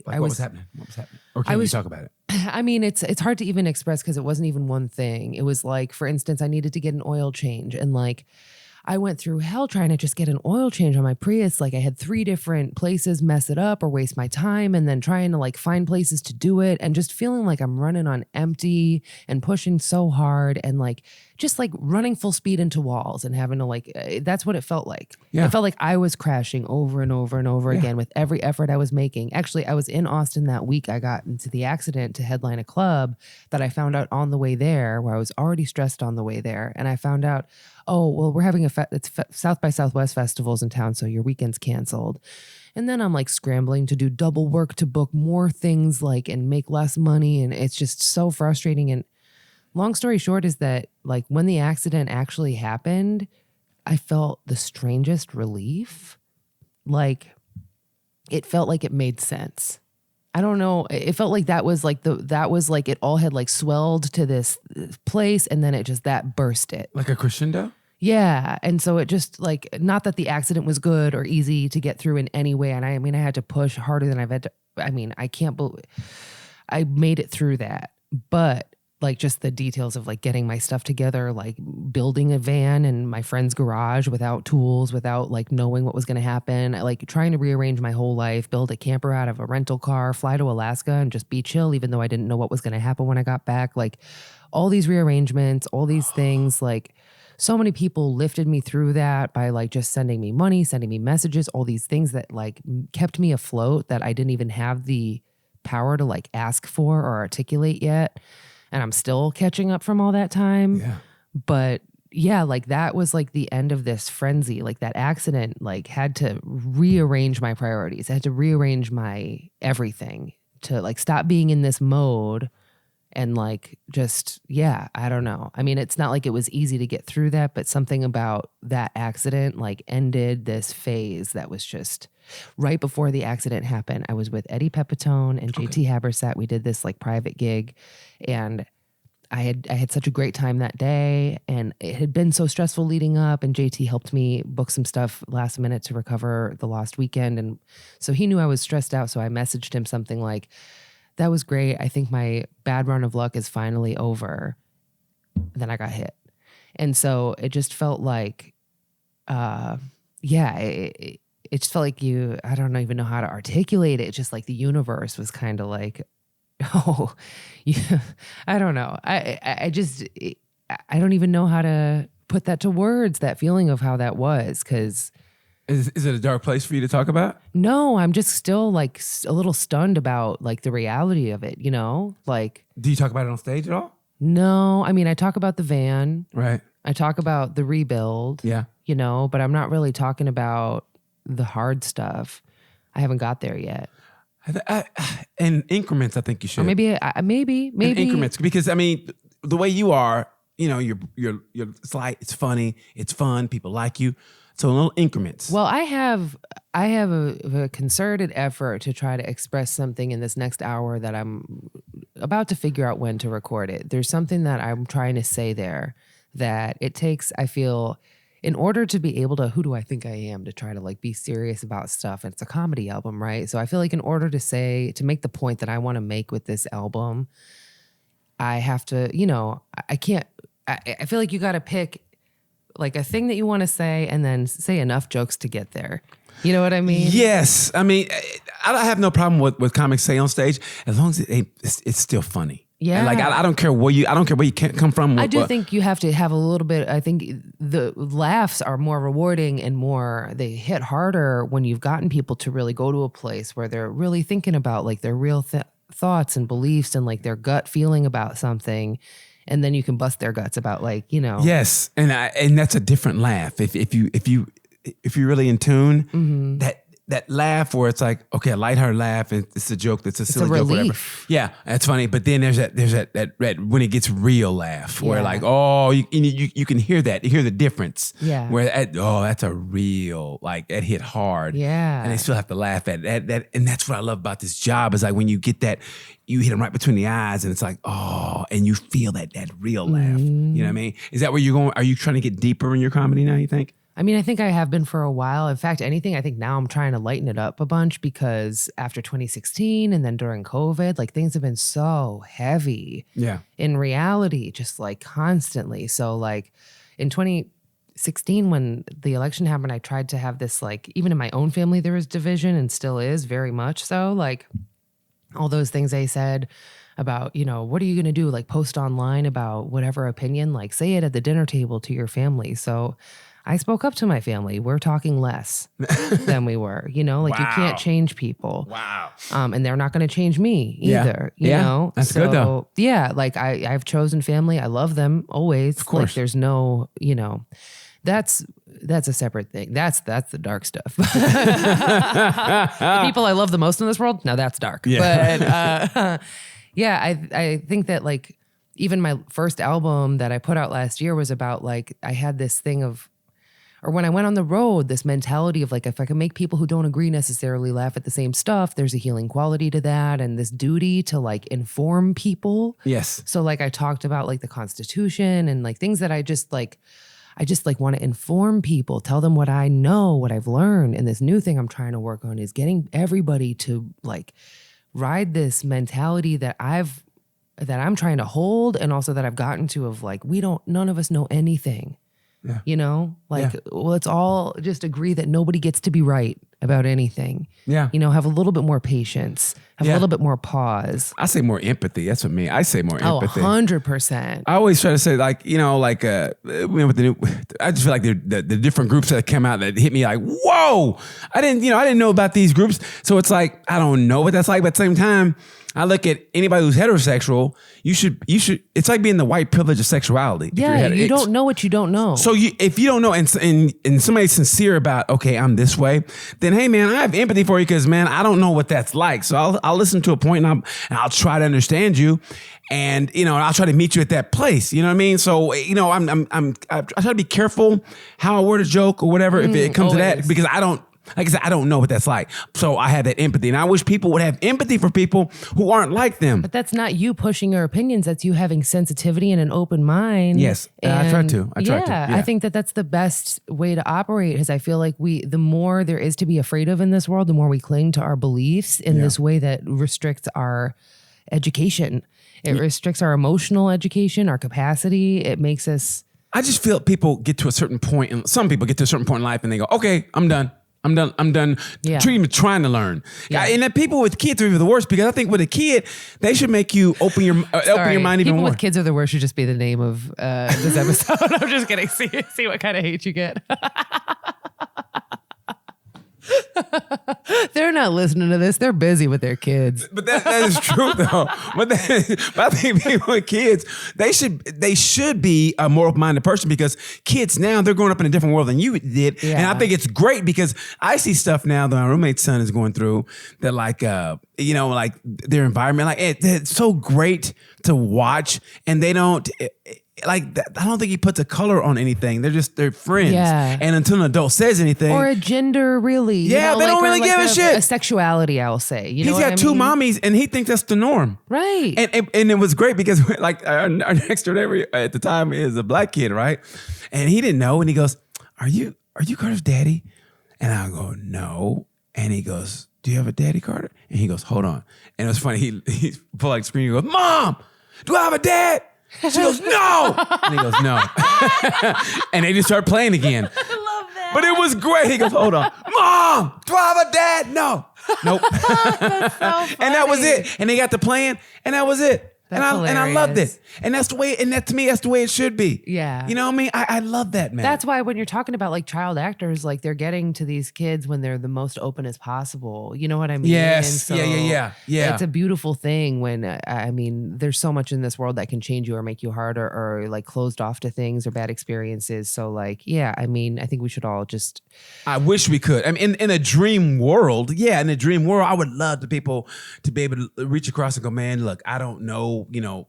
What was happening? What was happening? Or can I you was- talk about it? I mean, it's hard to even express because it wasn't even one thing. It was like, for instance, I needed to get an oil change, and like I went through hell trying to just get an oil change on my Prius. Like I had 3 different places mess it up or waste my time, and then trying to like find places to do it, and just feeling like I'm running on empty and pushing so hard and like just like running full speed into walls and having to like, that's what it felt like. Yeah. It felt like I was crashing over and over and over again with every effort I was making. Actually, I was in Austin that week. I got into the accident to headline a club that I found out on the way there, where I was already stressed on the way there. And I found out, oh, well, we're having South by Southwest festivals in town, so your weekend's canceled. And then I'm like scrambling to do double work to book more things like and make less money. And it's just so frustrating. And long story short is that like when the accident actually happened, I felt the strangest relief. Like it felt like it made sense. I don't know. It felt like that was like it all had like swelled to this place, and then it just that burst it. Like a crescendo? Yeah. And so it just like, not that the accident was good or easy to get through in any way. And I mean, I had to push harder than I've had to. I mean, I can't believe I made it through that. But like just the details of like getting my stuff together, like building a van in my friend's garage without tools, without like knowing what was going to happen, like trying to rearrange my whole life, build a camper out of a rental car, fly to Alaska and just be chill, even though I didn't know what was going to happen when I got back. Like all these rearrangements, all these things, like so many people lifted me through that by like just sending me money, sending me messages, all these things that like kept me afloat that I didn't even have the power to like ask for or articulate yet. And I'm still catching up from all that time. Yeah. But yeah, like that was like the end of this frenzy. Like that accident, like had to rearrange my priorities. I had to rearrange my everything to like stop being in this mode and like just, yeah, I don't know. I mean, it's not like it was easy to get through that, but something about that accident like ended this phase that was just right before the accident happened. I was with Eddie Pepitone and JT Habersat. We did this like private gig, and I had such a great time that day, and it had been so stressful leading up, and JT helped me book some stuff last minute to recover the lost weekend. And so he knew I was stressed out. So I messaged him something like, that was great. I think my bad run of luck is finally over. Then I got hit. And so it just felt like yeah, it just felt like I don't even know how to articulate it. It's just like the universe was kind of like, oh, yeah, I don't know. I don't even know how to put that to words, that feeling of how that was. Cause Is it a dark place for you to talk about? no, I'm just still like a little stunned about like the reality of it, like, Do you talk about it on stage at all? no, I mean, I talk about the van, Right. I talk about the rebuild, Yeah. but I'm not really talking about the hard stuff. I haven't got there yet. In increments, I think you should. Or maybe In increments, because I mean, the way you are, you're it's light, it's funny, it's fun, people like you. So in little increments. Well, I have a concerted effort to try to express something in this next hour that I'm about to figure out when to record it. There's something that I'm trying to say there that it takes, I feel, in order to be able to, who do I think I am, to try to like be serious about stuff. And it's a comedy album, right? So I feel like in order to make the point that I want to make with this album, I have to, I can't, I feel like you got to pick like a thing that you want to say and then say enough jokes to get there. You know what I mean? Yes. I mean, I have no problem with comics say on stage as long as it's still funny. Yeah. And like I don't care where you come from. I do think you have to have a little bit. I think the laughs are more rewarding and they hit harder when you've gotten people to really go to a place where they're really thinking about like their real thoughts and beliefs and like their gut feeling about something. And then you can bust their guts about like, Yes. And that's a different laugh. If you're really in tune, mm-hmm. that laugh where it's like, okay, a lighthearted laugh, and it's a joke that's a silly joke, whatever. Yeah, that's funny. But then there's that when it gets real laugh, where like, oh, you can hear that, you hear the difference. Yeah. Where that's a real, like, that hit hard. Yeah. And they still have to laugh at that, and that's what I love about this job is like when you get that, you hit them right between the eyes, and it's like, oh, and you feel that real laugh. You know what I mean? Is that where you're going? Are you trying to get deeper in your comedy now? You think? I mean, I think I have been for a while. In fact, I think now I'm trying to lighten it up a bunch because after 2016 and then during COVID, like things have been so heavy. Yeah. In reality, just like constantly. So like in 2016, when the election happened, I tried to have this like, even in my own family, there was division and still is very much so. Like all those things I said about, what are you going to do? Like post online about whatever opinion, like say it at the dinner table to your family. So I spoke up to my family. We're talking less than we were, like Wow. you can't change people. Wow. And they're not going to change me either, you know? That's good though. Yeah. Like I've chosen family. I love them always. Of course. Like there's no, that's a separate thing. That's the dark stuff. The people I love the most in this world. Now that's dark. Yeah. But I think that like even my first album that I put out last year was about like, I had this thing of, or when I went on the road, this mentality of like, if I can make people who don't agree necessarily laugh at the same stuff, there's a healing quality to that. And this duty to like inform people. Yes. So like I talked about like the Constitution and like things that I just want to inform people, tell them what I know, what I've learned. And this new thing I'm trying to work on is getting everybody to like ride this mentality that I'm trying to hold. And also that I've gotten to of like, none of us know anything. Yeah. Let's all just agree that nobody gets to be right about anything. Yeah. Have a little bit more patience, have a little bit more pause. I say more empathy. That's what I say more empathy. 100%. I always try to say like, with the new, I just feel like the different groups that come out that hit me like, whoa, I didn't know about these groups. So it's like, I don't know what that's like, but at the same time, I look at anybody who's heterosexual, you should, it's like being the white privilege of sexuality. Yeah, you don't know what you don't know. So if you don't know and somebody's sincere about, okay, I'm this way, then hey man, I have empathy for you because man, I don't know what that's like. So I'll listen to a point and I'll try to understand you. And, I'll try to meet you at that place. You know what I mean? So, I try to be careful how I word a joke or whatever if it comes always. to that, because like I said, I don't know what that's like. So I have that empathy. And I wish people would have empathy for people who aren't like them. But that's not you pushing your opinions. That's you having sensitivity and an open mind. Yes. I try to. Yeah. I think that's the best way to operate because I feel like the more there is to be afraid of in this world, the more we cling to our beliefs in this way that restricts our education. It restricts our emotional education, our capacity. It makes us... I just feel people get to a certain point, and some people get to a certain point in life, and they go, "Okay, I'm done. I'm done." Yeah. Treating trying to learn. Yeah. And then people with kids are even the worst because I think with a kid, they should make you open your mind even People more. with kids are the worst should just be the name of this episode. I'm just kidding. See what kind of hate you get. They're not listening to this. They're busy with their kids. But that is true though. But I think people with kids, they should be a more open-minded person because kids now, they're growing up in a different world than you did. Yeah. And I think it's great because I see stuff now that my roommate's son is going through that like like their environment, like it's so great to watch, and they don't like that. I don't think he puts a color on anything. They're friends. Yeah. And until an adult says anything, Or a gender, really. Yeah, they don't really give a shit. A sexuality, I'll say. You know he's what got I two mean? mommies, and he thinks that's the norm. Right. And it was great because like our next door neighbor at the time is a black kid, right? And he didn't know, and he goes, "Are you Carter's daddy?" And I go, "No." And he goes, "Do you have a daddy, Carter?" And he goes, "Hold on." And it was funny. He pulled like screen. He goes, "Mom, do I have a dad?" She goes, "No." And he goes, "No." And they just start playing again. I love that. But it was great. He goes, "Hold on. Mom, do I have a dad?" "No." "Nope." That's so funny. And that was it. And they got to playing, and that was it. And I loved hilarious. it. And that's the way, and that to me, that's the way it should be. Yeah. You know what I mean? I love that, man. That's why when you're talking about like child actors, like they're getting to these kids when they're the most open as possible. You know what I mean? Yes. And so Yeah. It's a beautiful thing when, I mean, there's so much in this world that can change you or make you harder or like closed off to things or bad experiences. So like, yeah, I mean, I think we should all just. I wish we could. I mean, in a dream world, in a dream world, I would love the people to be able to reach across and go, "Man, look, I don't know,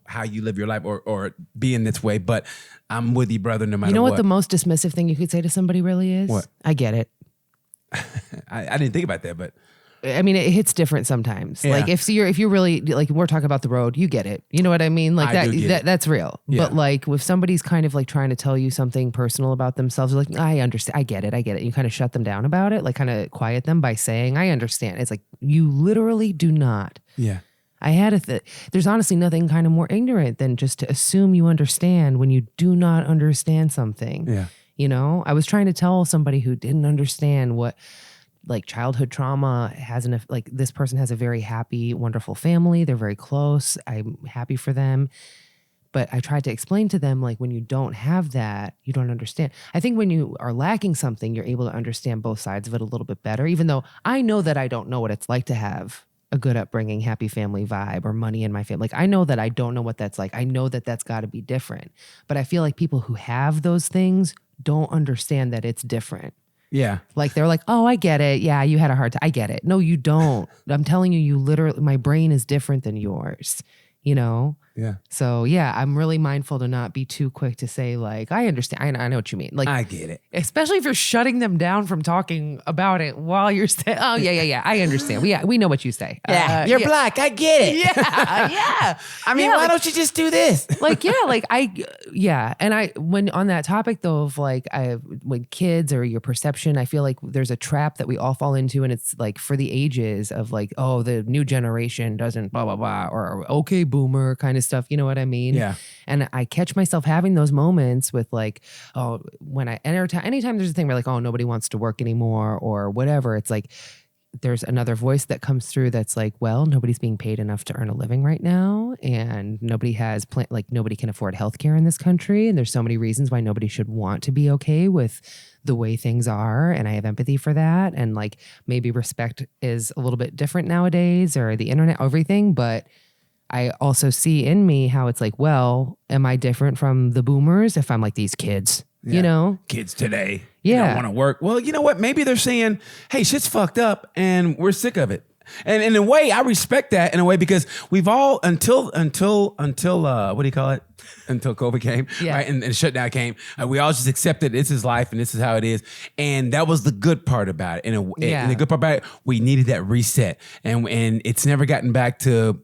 how you live your life or be in this way, but I'm with you, brother, no matter what." You know what the most dismissive thing you could say to somebody really is? What? "I get it." I didn't think about that, but I mean, it hits different sometimes. Yeah. Like if you're really like we're talking about the road, you get it. You know what I mean? Like I do get it. that's real. Yeah. But like if somebody's kind of like trying to tell you something personal about themselves, you're like, "I understand. I get it. I get it." You kind of shut them down about it, like kind of quiet them by saying, "I understand." It's like you literally do not. yeah. I had there's honestly nothing kind of more ignorant than just to assume you understand when you do not understand something. Yeah. You know, I was trying to tell somebody who didn't understand what like childhood trauma has like this person has a very happy, wonderful family. They're very close. I'm happy for them. But I tried to explain to them, like, when you don't have that, you don't understand. I think when you are lacking something, you're able to understand both sides of it a little bit better, even though I know that I don't know what it's like to have a good upbringing, happy family vibe, or money in my family. Like, I know that I don't know what that's like. I know that that's got to be different. But I feel like people who have those things don't understand that it's different. Yeah. Like, they're like, "Oh, I get it. Yeah, you had a hard time. I get it." No, you don't. I'm telling you, you literally, my brain is different than yours, you know? Yeah. So yeah, I'm really mindful to not be too quick to say like, "I understand. I know what you mean." Like, I get it. especially if you're shutting them down from talking about it while you're saying, "Oh yeah, I understand. We know what you say." You're black. I get it. Yeah. I mean, why don't you just do this? And when on that topic though of like, when kids or your perception, I feel like there's a trap that we all fall into, and it's like for the ages of like, "Oh, the new generation doesn't blah blah blah," or "Okay, boomer" kind of stuff. You know what I mean? Yeah. And I catch myself having those moments with like, oh, when I anytime there's a thing where like, "Oh, nobody wants to work anymore," or whatever, it's like there's another voice that comes through that's like, "Well, nobody's being paid enough to earn a living right now, and nobody has nobody can afford healthcare in this country, and there's so many reasons why nobody should want to be okay with the way things are, and I have empathy for that, and like maybe respect is a little bit different nowadays, or the internet, everything, but I also see in me how it's like, well, am I different from the boomers if I'm like these kids, you know? Kids today. Yeah. Don't want to work. Well, you know what? Maybe they're saying, "Hey, shit's fucked up and we're sick of it." And in a way, I respect that in a way because we've all until what do you call it? Until COVID came, Yeah. right? And the shutdown came. We all just accepted this is life and this is how it is. And that was the good part about it. And the good part about it, we needed that reset. And it's never gotten back to,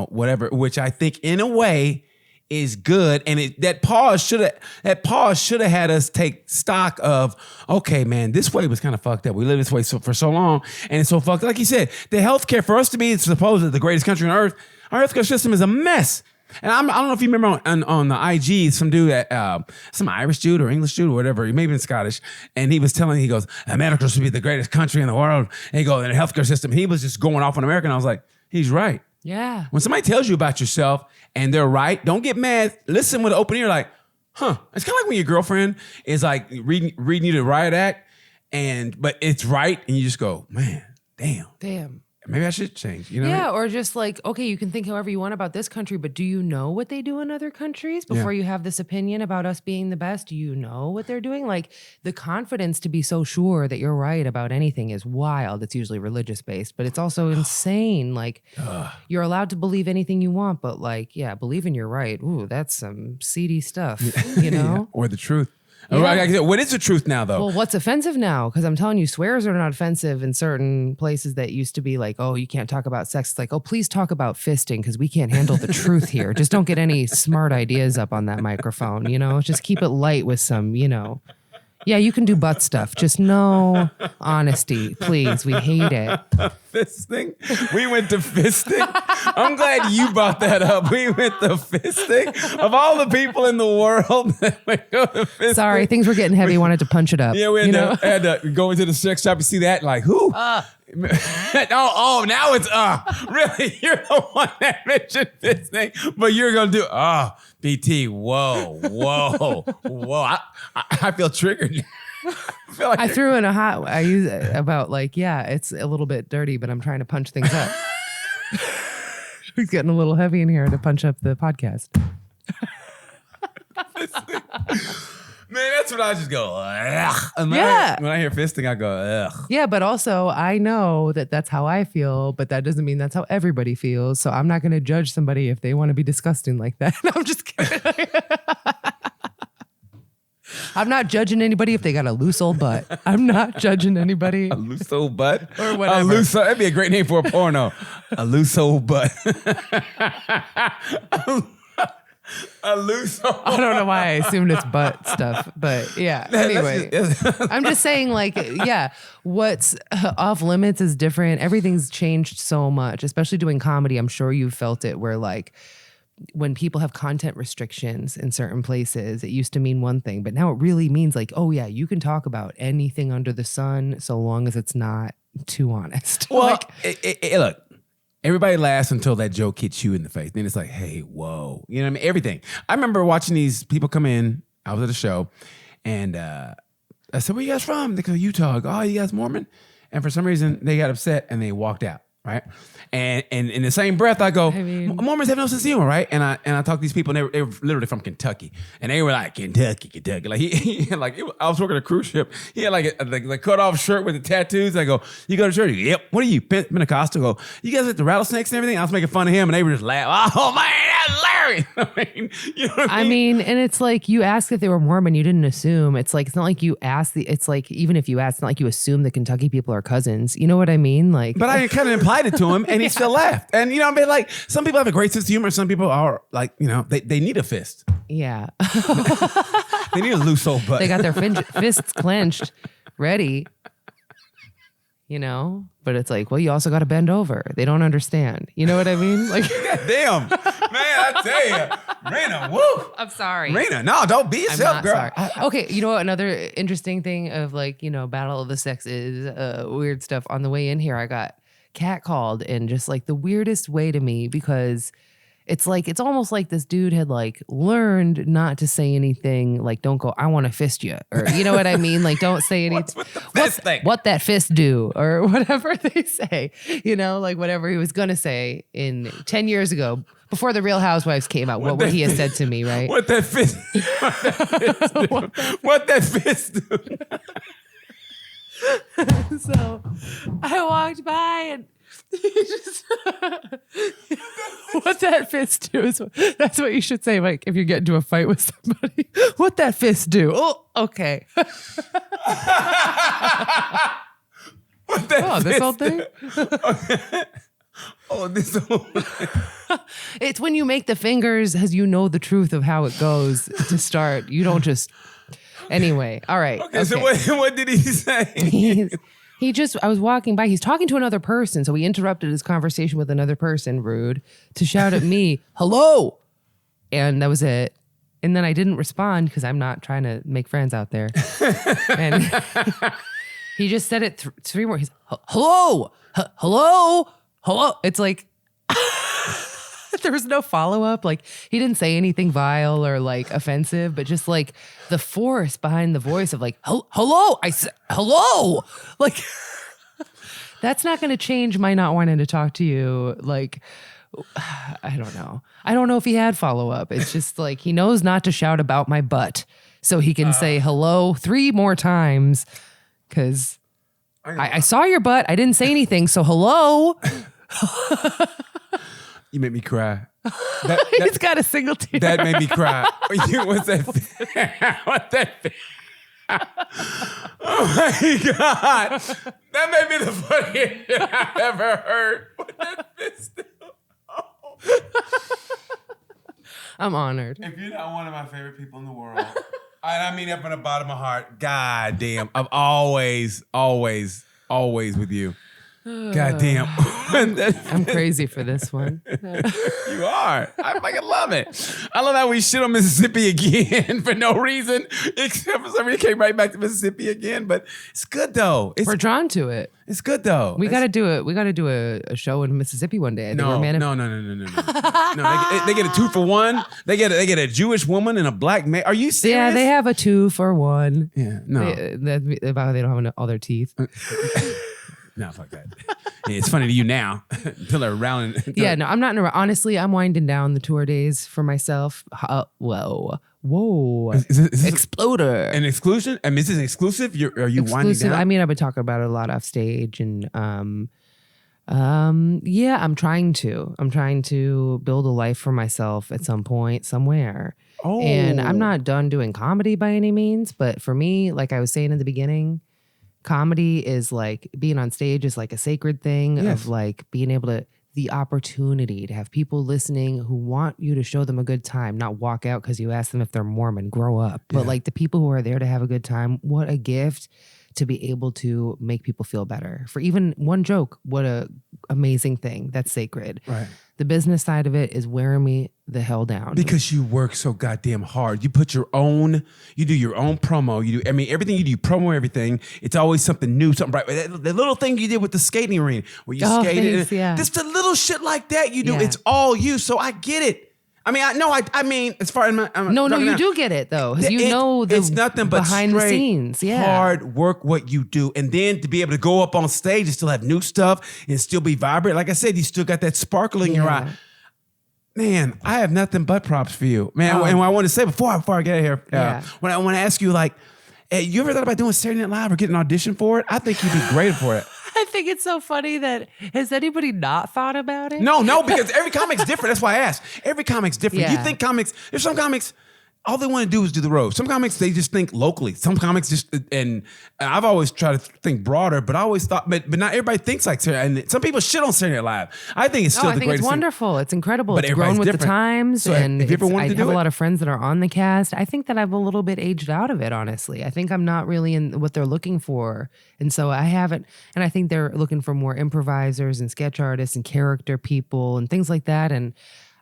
whatever, which I think in a way is good. And that pause should have had us take stock of, okay, man, this way was kind of fucked up. We lived this way for so long, and it's so fucked up. Like you said, the healthcare for us to be supposedly the greatest country on earth, our healthcare system is a mess. And I don't know if you remember on the IG, some dude at some Irish dude or English dude or whatever, he may have been Scottish, and he was telling, he goes, America should be the greatest country in the world. And he goes, in the healthcare system. He was just going off on America, and I was like, he's right. Yeah. When somebody tells you about yourself and they're right, don't get mad. Listen with an open ear, like, huh. It's kind of like when your girlfriend is like reading you the riot act, but it's right, and you just go, man, damn. Maybe I should change, you know? Yeah, or just like, okay, you can think however you want about this country, but do you know what they do in other countries before you have this opinion about us being the best? Do you know what they're doing? Like, the confidence to be so sure that you're right about anything is wild. It's usually religious based, but it's also insane. Like, you're allowed to believe anything you want, but like, yeah, believing you're right. Ooh, that's some seedy stuff, you know? Or the truth. Yeah. What is the truth now, though? Well, what's offensive now? Because I'm telling you, swears are not offensive in certain places that used to be like, oh, you can't talk about sex. It's like, oh, please talk about fisting because we can't handle the truth here. Just don't get any smart ideas up on that microphone, you know? Just keep it light with some, you know. Yeah, you can do butt stuff. Just no honesty, please. We hate it. Fisting? We went to fisting? I'm glad you brought that up. We went to fisting? Of all the people in the world that we go to fisting. Sorry, things were getting heavy. Wanted to punch it up. Yeah, we had to go into the sex shop and see that. Like, who? Now it's really? You're the one that mentioned fisting, but you're going to do, BT, whoa. I feel triggered. I threw in I use it about like, yeah, it's a little bit dirty, but I'm trying to punch things up. It's getting a little heavy in here to punch up the podcast. Man, that's what I just go, ugh. When I hear fisting, I go, ugh. Yeah, but also I know that that's how I feel, but that doesn't mean that's how everybody feels. So I'm not going to judge somebody if they want to be disgusting like that. I'm just kidding. I'm not judging anybody if they got a loose old butt. I'm not judging anybody. A loose old butt? Or whatever. That'd be a great name for a porno. A loose old butt. A loose old I don't know why I assumed it's butt stuff, but yeah. Anyway, I'm just saying, like, yeah, what's off limits is different. Everything's changed so much, especially doing comedy. I'm sure you felt it where, like, when people have content restrictions in certain places, it used to mean one thing, but now it really means like, oh yeah, you can talk about anything under the sun so long as it's not too honest. Well, look, everybody laughs until that joke hits you in the face. Then it's like, hey, whoa. You know what I mean? Everything. I remember watching these people come in. I was at a show, and I said, where you guys from? They go, Utah. I go, oh, you guys Mormon? And for some reason, they got upset, and they walked out. Right. And in the same breath, I go, Mormons have no sense of humor, right? And I talk to these people, and they were literally from Kentucky. And they were like, Kentucky. Like, I was working a cruise ship. He had like a cut off shirt with the tattoos. I go, you go to church? Yep. What are you, Pentecostal? I go, you guys at the rattlesnakes and everything? I was making fun of him, and they were just laughing. Oh, man, that's hilarious. I mean, you know what I mean? And it's like you asked if they were Mormon, you didn't assume. It's like, it's not like you asked it's like, even if you asked, it's not like you assume the Kentucky people are cousins. You know what I mean? Like, but I kind of implied it to him, and he still laughed. And, you know, I mean, like, some people have a great sense of humor. Some people are like, you know, they need a fist. Yeah. They need a loose old butt. They got their fists clenched, ready. You know, but it's like, well, you also got to bend over. They don't understand. You know what I mean? Like, God damn, man, I tell you, Reena, woo. I'm sorry, Reena. No, don't be yourself, girl. Okay, you know what? Another interesting thing of like, you know, Battle of the Sexes, weird stuff. On the way in here, I got catcalled in just like the weirdest way to me because it's like, it's almost like this dude had like learned not to say anything. Like, don't go, I want to fist you. Or, you know what I mean? Like, don't say anything. What that fist do? Or whatever they say, you know, like whatever he was going to say in 10 years ago, before the Real Housewives came out, what would he have said to me, right? What that fist do? What that fist do? So I walked by and he just what that fist do is that's what you should say, like if you get into a fight with somebody. What that fist do? Oh, okay. What that this whole thing? Oh, this whole thing. It's when you make the fingers as you know the truth of how it goes to start. You don't just anyway. All right. Okay. So what did he say? I was walking by, he's talking to another person. So he interrupted his conversation with another person, rude, to shout at me, hello. And that was it. And then I didn't respond because I'm not trying to make friends out there. And he just said it three more. He's hello, hello, hello. It's like there was no follow up. Like he didn't say anything vile or like offensive, but just like the force behind the voice of like hello. I said hello. Like that's not going to change my not wanting to talk to you. Like. I don't know. I don't know if he had follow up. It's just like he knows not to shout about my butt. So he can say hello 3 more times because I saw your butt. I didn't say anything. So hello. You make me cry. He's got a single tear. That made me cry. What's that? What's that? Oh my God. That may be the funniest shit I've ever heard. What that fist do? I'm honored. If you're not one of my favorite people in the world, and I mean that from the bottom of my heart, God damn, I'm always with you. God damn. I'm crazy for this one. You are. I fucking love it. I love how we shit on Mississippi again for no reason, except for somebody came right back to Mississippi again. But it's good though. We're drawn to it. It's good though. We got to do it. We got to do a show in Mississippi one day. No. They get a 2 for 1. They get a Jewish woman and a black man. Are you serious? Yeah, they have a 2 for 1. Yeah, no. About they don't have all their teeth. No, fuck that. Yeah, it's funny to you now. Until they're around. Yeah, no, I'm not. Honestly, I'm winding down the tour days for myself. Whoa. Is this Exploder. An exclusion? I mean, is this exclusive? Are you winding down? I mean, I've been talking about it a lot off stage, and yeah, I'm trying to build a life for myself at some point, somewhere. Oh. And I'm not done doing comedy by any means, but for me, like I was saying in the beginning, comedy is like being on stage is like a sacred thing of like being able to, the opportunity to have people listening who want you to show them a good time, not walk out because you asked them if they're Mormon, grow up. But like the people who are there to have a good time, what a gift to be able to make people feel better. For even one joke, what a amazing thing. That's sacred. Right. The business side of it is wearing me the hell down. Because you work so goddamn hard. You put you do your own promo. Everything you do, you promo everything. It's always something new, something bright. The little thing you did with the skating arena where you skated. Just the little shit like that you do. It's all you. So I get it. I mean, as far as you do get it though. Because it's nothing but behind the scenes. Yeah. Hard work, what you do. And then to be able to go up on stage and still have new stuff and still be vibrant. Like I said, you still got that sparkle in your eye. Man, I have nothing but props for you. Man, and what I want to say before I get out here, when I want to ask you, like, hey, you ever thought about doing Saturday Night Live or getting an audition for it? I think you'd be great for it. I think it's so funny that, has anybody not thought about it? No, because every comic's different. That's why I asked. Every comic's different. Yeah. You think there's some comics, all they want to do is do the road. Some comics, they just think locally. Some comics just, and I've always tried to think broader, but I always thought, but not everybody thinks like Saturday. And some people shit on Saturday Night Live. I think it's still the greatest. It's wonderful. It's incredible. But it's grown with the times. So and if you ever wanted to do I have it, a lot of friends that are on the cast. I think that I've a little bit aged out of it, honestly. I think I'm not really in what they're looking for. And so I haven't, and I think they're looking for more improvisers and sketch artists and character people and things like that. And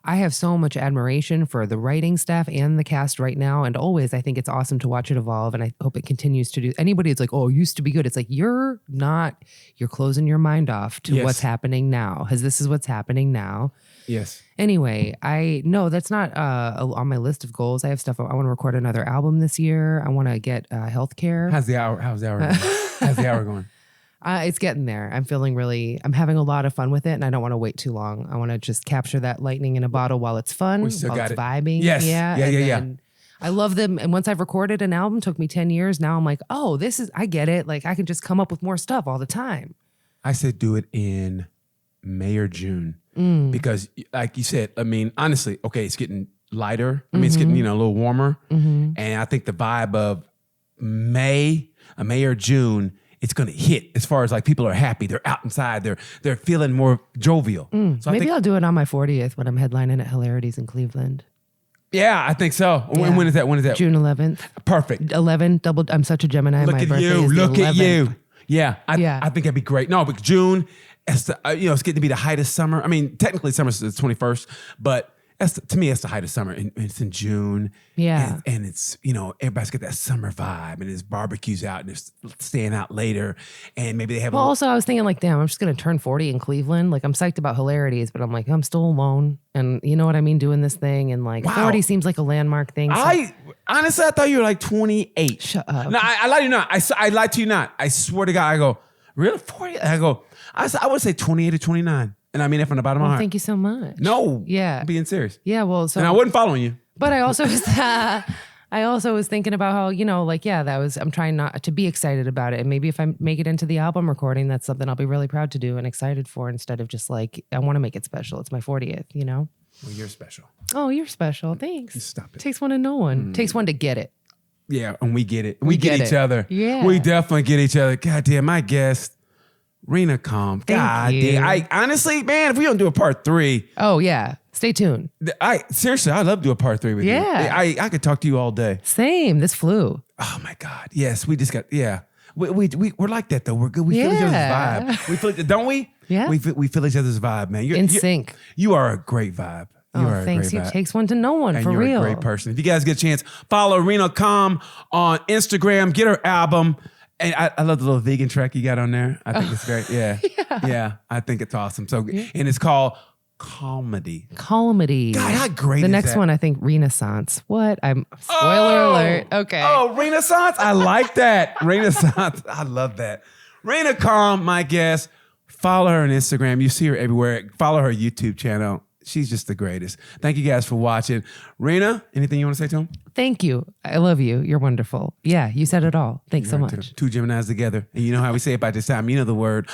I have so much admiration for the writing staff and the cast right now. And always, I think it's awesome to watch it evolve. And I hope it continues to do. Anybody that's like, oh, it used to be good. It's like, you're closing your mind off to what's happening now. Because this is what's happening now. Yes. Anyway, that's not on my list of goals. I have stuff. I want to record another album this year. I want to get healthcare. How's the hour going? How's the hour going? It's getting there. I'm having a lot of fun with it, and I don't want to wait too long. I want to just capture that lightning in a bottle while it's fun, while it's vibing. Yes. Yeah. I love them. And once I've recorded an album, took me 10 years. Now I'm like, oh, I get it. Like I can just come up with more stuff all the time. I said do it in May or June because like you said, I mean, honestly, okay, it's getting lighter. I mean, it's getting, a little warmer. And I think the vibe of May or June, it's going to hit as far as like people are happy. They're out inside. They're feeling more jovial. So Maybe I'll do it on my 40th when I'm headlining at Hilarities in Cleveland. Yeah, I think so. Yeah. When is that? June 11th. Perfect. 11, double. I'm such a Gemini. Look my at birthday you. is Look the at 11th. you. Yeah, I think that'd be great. No, but June, it's getting to be the height of summer. I mean, technically summer's the 21st, but to me, that's the height of summer. And it's in June. Yeah. And it's, everybody's got that summer vibe and there's barbecues out and they're staying out later. And maybe they have Well, also I was thinking like, damn, I'm just going to turn 40 in Cleveland. Like I'm psyched about hilarities, but I'm like, I'm still alone. And you know what I mean? Doing this thing. And like 40 seems like a landmark thing. So. Honestly, I thought you were like 28. Shut up. No, I lied to you not. I lied to you not. I swear to God, I go, really? 40? I go, I would say 28 or 29. And I mean it from the bottom of my heart. Thank you so much. No. Yeah. I'm being serious. Yeah, well, so. And I wasn't following you. But I also was, I also was thinking about how, I'm trying not to be excited about it. And maybe if I make it into the album recording, that's something I'll be really proud to do and excited for instead of just like, I want to make it special. It's my 40th, Well, you're special. Oh, you're special. Thanks. Stop it. Takes one to know one. Takes one to get it. Yeah, and we get it. We get each it. other. Yeah. We definitely get each other. God damn, my guest, Reena Calm. God you. damn. I honestly, man, if we don't do a part 3. Oh, yeah. Stay tuned. Seriously, I'd love to do a part 3 with you. Yeah. I could talk to you all day. Same. This flew. Oh my God. Yes, we just got, yeah. We're like that though. We're good. We feel each other's vibe. We feel, don't we? Yeah. We feel each other's vibe, man. In sync. You are a great vibe. You are thanks. a great vibe. It takes one to know one, And for you're real. a great person. If you guys get a chance, follow Reena Calm on Instagram. Get her album. And I love the little vegan track you got on there. I think it's great. Yeah. Yeah. I think it's awesome. So, and it's called Comedy. Comedy. God, how great The is next that? one, I think, Renaissance. What? Spoiler alert. Okay. Oh, Renaissance? I like that. Renaissance. I love that. Reena Calm, my guest. Follow her on Instagram. You see her everywhere. Follow her YouTube channel. She's just the greatest. Thank you guys for watching. Reena, anything you want to say to them? Thank you. I love you. You're wonderful. Yeah, you said it all. Thanks so much. Two Geminis together. And you know how we say it by this time. You know the word.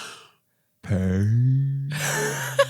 Peace.